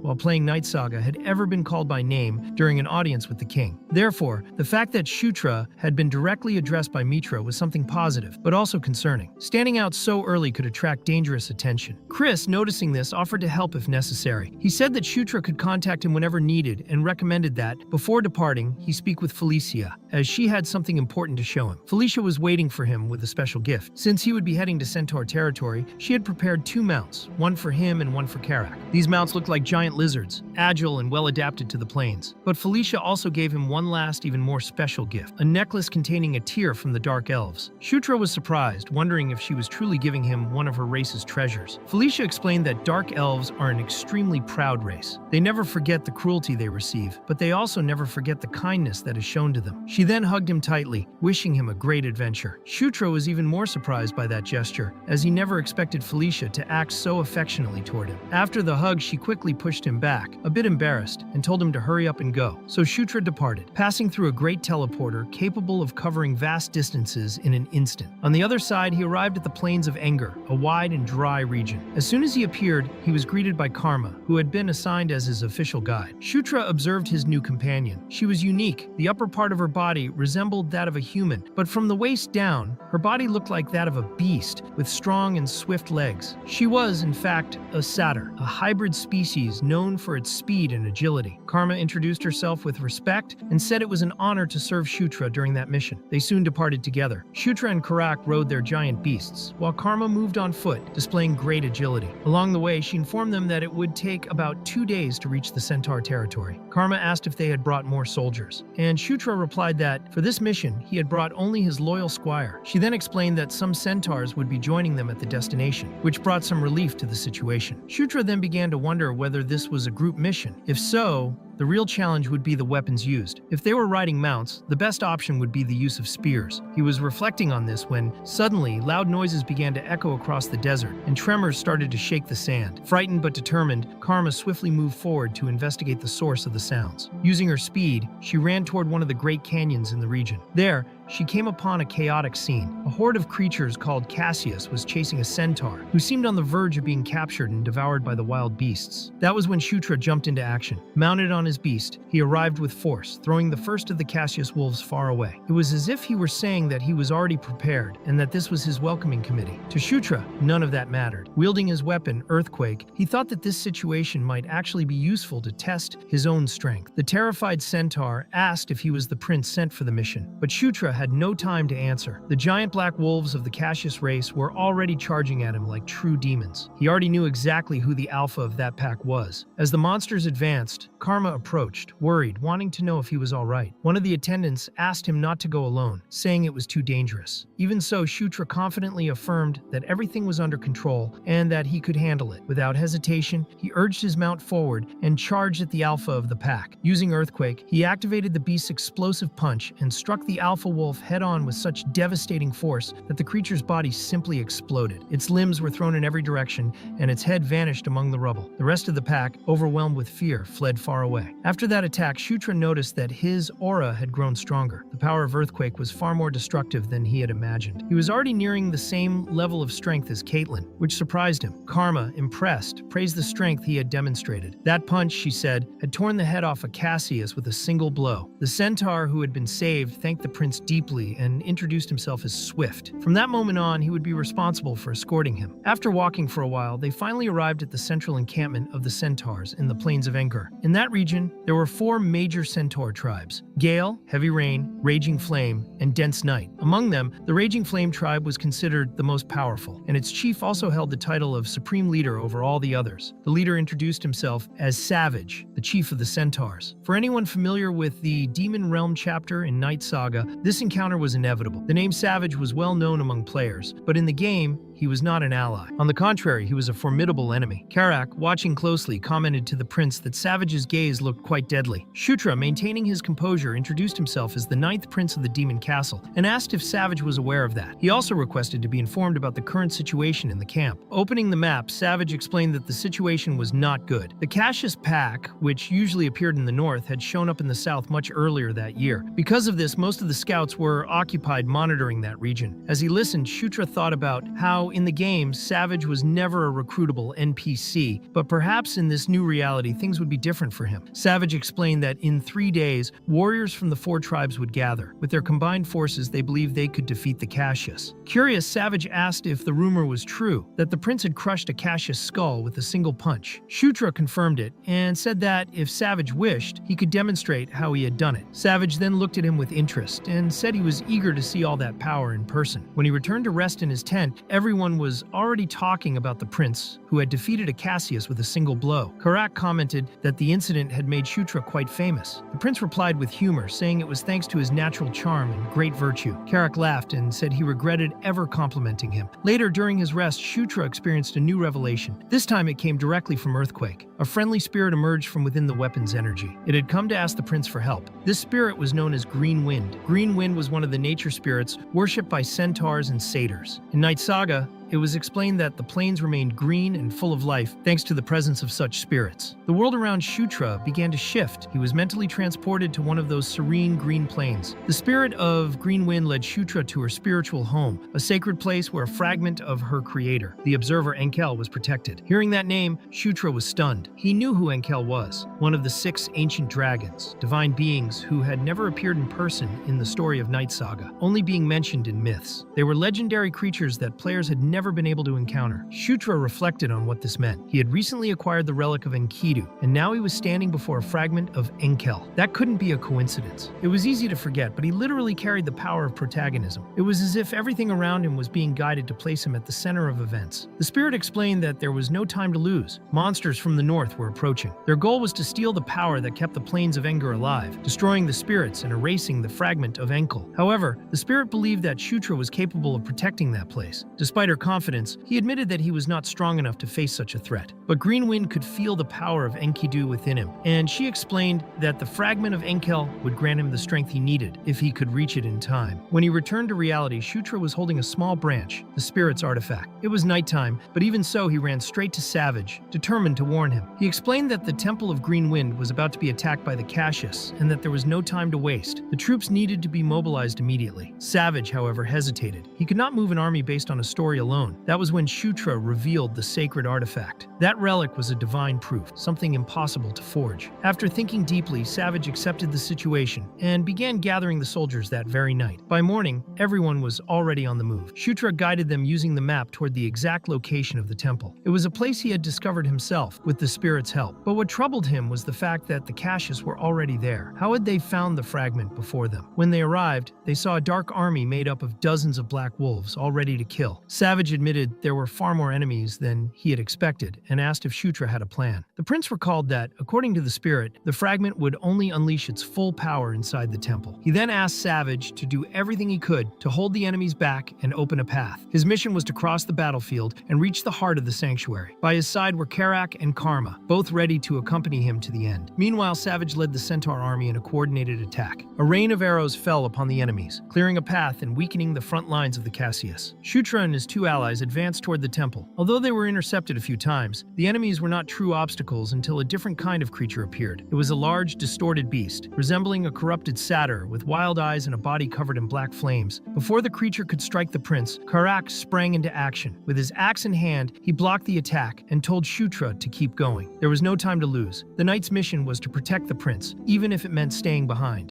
while playing Night Saga, had ever been called by name during an audience with the king. Therefore, the fact that Shutra had been directly addressed by Mitra was something positive, but also concerning. Standing out so early could attract dangerous attention. Chris, noticing this, offered to help if necessary. He said that Shutra could contact him whenever needed and recommended that, before departing, he speak with Felicia, as she had something important to show him. Felicia was waiting for him with a special gift. Since he would be heading to Centaur territory, she had prepared 2 mounts, one for him and one for Karak. These mounts looked like giant lizards, agile and well adapted to the plains. But Felicia also gave him one last, even more special gift, a necklace containing a tear from the Dark Elves. Shutra was surprised, wondering if she was truly giving him one of her race's treasures. Felicia explained that Dark Elves are an extremely proud race. They never forget the cruelty they receive, but they also never forget the kindness that is shown to them. She then hugged him tightly, wishing him a great adventure. Shutra was even more surprised by that gesture, as he never expected Felicia to act so affectionately toward him. After the hug, she quickly pushed him back, a bit embarrassed, and told him to hurry up and go. So Shutra departed, passing through a great teleporter capable of covering vast distances in an instant. On the other side, he arrived at the plains of Enger, a wide and dry region. As soon as he appeared, he was greeted by Karma, who had been assigned as his official guide. Shutra observed his new companion. She was unique. The upper part of her body resembled that of a human, but from the waist down, her body looked like that of a beast with strong and swift legs. She was, in fact, a satyr, a hybrid species known for its speed and agility. Karma introduced herself with respect and said it was an honor to serve Shutra during that mission. They soon departed together. Shutra and Karak rode their giant beasts, while Karma moved on foot, displaying great agility. Along the way, she informed them that it would take about 2 days to reach the Centaur territory. Karma asked if they had brought more soldiers, and Shutra replied that, for this mission, he had brought only his loyal squire. She then explained that some centaurs would be joining them at the destination, which brought some relief to the situation. Shutra then began to wonder whether this was a group mission. If so, The real challenge would be the weapons used. If they were riding mounts, the best option would be the use of spears. He was reflecting on this when, suddenly, loud noises began to echo across the desert, and tremors started to shake the sand. Frightened but determined, Karma swiftly moved forward to investigate the source of the sounds. Using her speed, she ran toward one of the great canyons in the region. There, she came upon a chaotic scene. A horde of creatures called Cassius was chasing a centaur, who seemed on the verge of being captured and devoured by the wild beasts. That was when Shutra jumped into action. Mounted on his beast, he arrived with force, throwing the first of the Cassius wolves far away. It was as if he were saying that he was already prepared, and that this was his welcoming committee. To Shutra, none of that mattered. Wielding his weapon, Earthquake, he thought that this situation might actually be useful to test his own strength. The terrified centaur asked if he was the prince sent for the mission, but Shutra had no time to answer. The giant black wolves of the Cassius race were already charging at him like true demons. He already knew exactly who the alpha of that pack was. As the monsters advanced, Karma approached, worried, wanting to know if he was all right. One of the attendants asked him not to go alone, saying it was too dangerous. Even so, Shutra confidently affirmed that everything was under control and that he could handle it. Without hesitation, he urged his mount forward and charged at the alpha of the pack. Using Earthquake, he activated the beast's explosive punch and struck the alpha wolf head-on with such devastating force that the creature's body simply exploded. Its limbs were thrown in every direction, and its head vanished among the rubble. The rest of the pack, overwhelmed with fear, fled far away. After that attack, Shutra noticed that his aura had grown stronger. The power of Earthquake was far more destructive than he had imagined. He was already nearing the same level of strength as Caitlyn, which surprised him. Karma, impressed, praised the strength he had demonstrated. That punch, she said, had torn the head off of Cassius with a single blow. The centaur who had been saved thanked the prince deeply and introduced himself as Swift. From that moment on, he would be responsible for escorting him. After walking for a while, they finally arrived at the central encampment of the centaurs in the plains of Enker. In that region, there were 4 major centaur tribes: Gale, Heavy Rain, Raging Flame, and Dense Night. Among them, the Raging Flame tribe was considered the most powerful, and its chief also held the title of supreme leader over all the others. The leader introduced himself as Savage, the chief of the centaurs. For anyone familiar with the Demon Realm chapter in Night Saga, this encounter was inevitable. The name Savage was well known among players, but in the game, he was not an ally. On the contrary, he was a formidable enemy. Karak, watching closely, commented to the prince that Savage's gaze looked quite deadly. Shutra, maintaining his composure, introduced himself as the 9th prince of the Demon Castle and asked if Savage was aware of that. He also requested to be informed about the current situation in the camp. Opening the map, Savage explained that the situation was not good. The Cassius pack, which usually appeared in the north, had shown up in the south much earlier that year. Because of this, most of the scouts were occupied monitoring that region. As he listened, Shutra thought about how in the game, Savage was never a recruitable NPC, but perhaps in this new reality, things would be different for him. Savage explained that in 3 days, warriors from the 4 tribes would gather. With their combined forces, they believed they could defeat the Cassius. Curious, Savage asked if the rumor was true, that the prince had crushed a Cassius skull with a single punch. Shutra confirmed it, and said that if Savage wished, he could demonstrate how he had done it. Savage then looked at him with interest, and said he was eager to see all that power in person. When he returned to rest in his tent, everyone was already talking about the prince, who had defeated a Cassius with a single blow. Karak commented that the incident had made Shutra quite famous. The prince replied with humor, saying it was thanks to his natural charm and great virtue. Karak laughed and said he regretted ever complimenting him. Later, during his rest, Shutra experienced a new revelation. This time it came directly from Earthquake. A friendly spirit emerged from within the weapon's energy. It had come to ask the prince for help. This spirit was known as Green Wind. Green Wind was one of the nature spirits worshipped by centaurs and satyrs. In Night Saga, it was explained that the plains remained green and full of life thanks to the presence of such spirits. The world around Shutra began to shift. He was mentally transported to one of those serene green plains. The spirit of Green Wind led Shutra to her spiritual home, a sacred place where a fragment of her creator, the observer Enkel, was protected. Hearing that name, Shutra was stunned. He knew who Enkel was, one of the 6 ancient dragons, divine beings who had never appeared in person in the story of Night Saga, only being mentioned in myths. They were legendary creatures that players had never been able to encounter. Shutra reflected on what this meant. He had recently acquired the relic of Enkidu, and now he was standing before a fragment of Enkel. That couldn't be a coincidence. It was easy to forget, but he literally carried the power of protagonism. It was as if everything around him was being guided to place him at the center of events. The spirit explained that there was no time to lose. Monsters from the north were approaching. Their goal was to steal the power that kept the plains of Enger alive, destroying the spirits and erasing the fragment of Enkel. However, the spirit believed that Shutra was capable of protecting that place. Despite her confidence, he admitted that he was not strong enough to face such a threat. But Green Wind could feel the power of Enkidu within him, and she explained that the fragment of Enkel would grant him the strength he needed if he could reach it in time. When he returned to reality, Shutra was holding a small branch, the spirit's artifact. It was nighttime, but even so he ran straight to Savage, determined to warn him. He explained that the Temple of Green Wind was about to be attacked by the Cassius, and that there was no time to waste. The troops needed to be mobilized immediately. Savage, however, hesitated. He could not move an army based on a story alone. That was when Shutra revealed the sacred artifact. That relic was a divine proof, something impossible to forge. After thinking deeply, Savage accepted the situation and began gathering the soldiers that very night. By morning, everyone was already on the move. Shutra guided them using the map toward the exact location of the temple. It was a place he had discovered himself with the spirit's help. But what troubled him was the fact that the Cassius were already there. How had they found the fragment before them? When they arrived, they saw a dark army made up of dozens of black wolves, all ready to kill. Savage admitted there were far more enemies than he had expected and asked if Shutra had a plan. The prince recalled that, according to the spirit, the fragment would only unleash its full power inside the temple. He then asked Savage to do everything he could to hold the enemies back and open a path. His mission was to cross the battlefield and reach the heart of the sanctuary. By his side were Karak and Karma, both ready to accompany him to the end. Meanwhile, Savage led the Centaur army in a coordinated attack. A rain of arrows fell upon the enemies, clearing a path and weakening the front lines of the Cassius. Shutra and his two allies advanced toward the temple. Although they were intercepted a few times, the enemies were not true obstacles until a different kind of creature appeared. It was a large, distorted beast, resembling a corrupted satyr with wild eyes and a body covered in black flames. Before the creature could strike the prince, Karak sprang into action. With his axe in hand, he blocked the attack and told Shutra to keep going. There was no time to lose. The knight's mission was to protect the prince, even if it meant staying behind.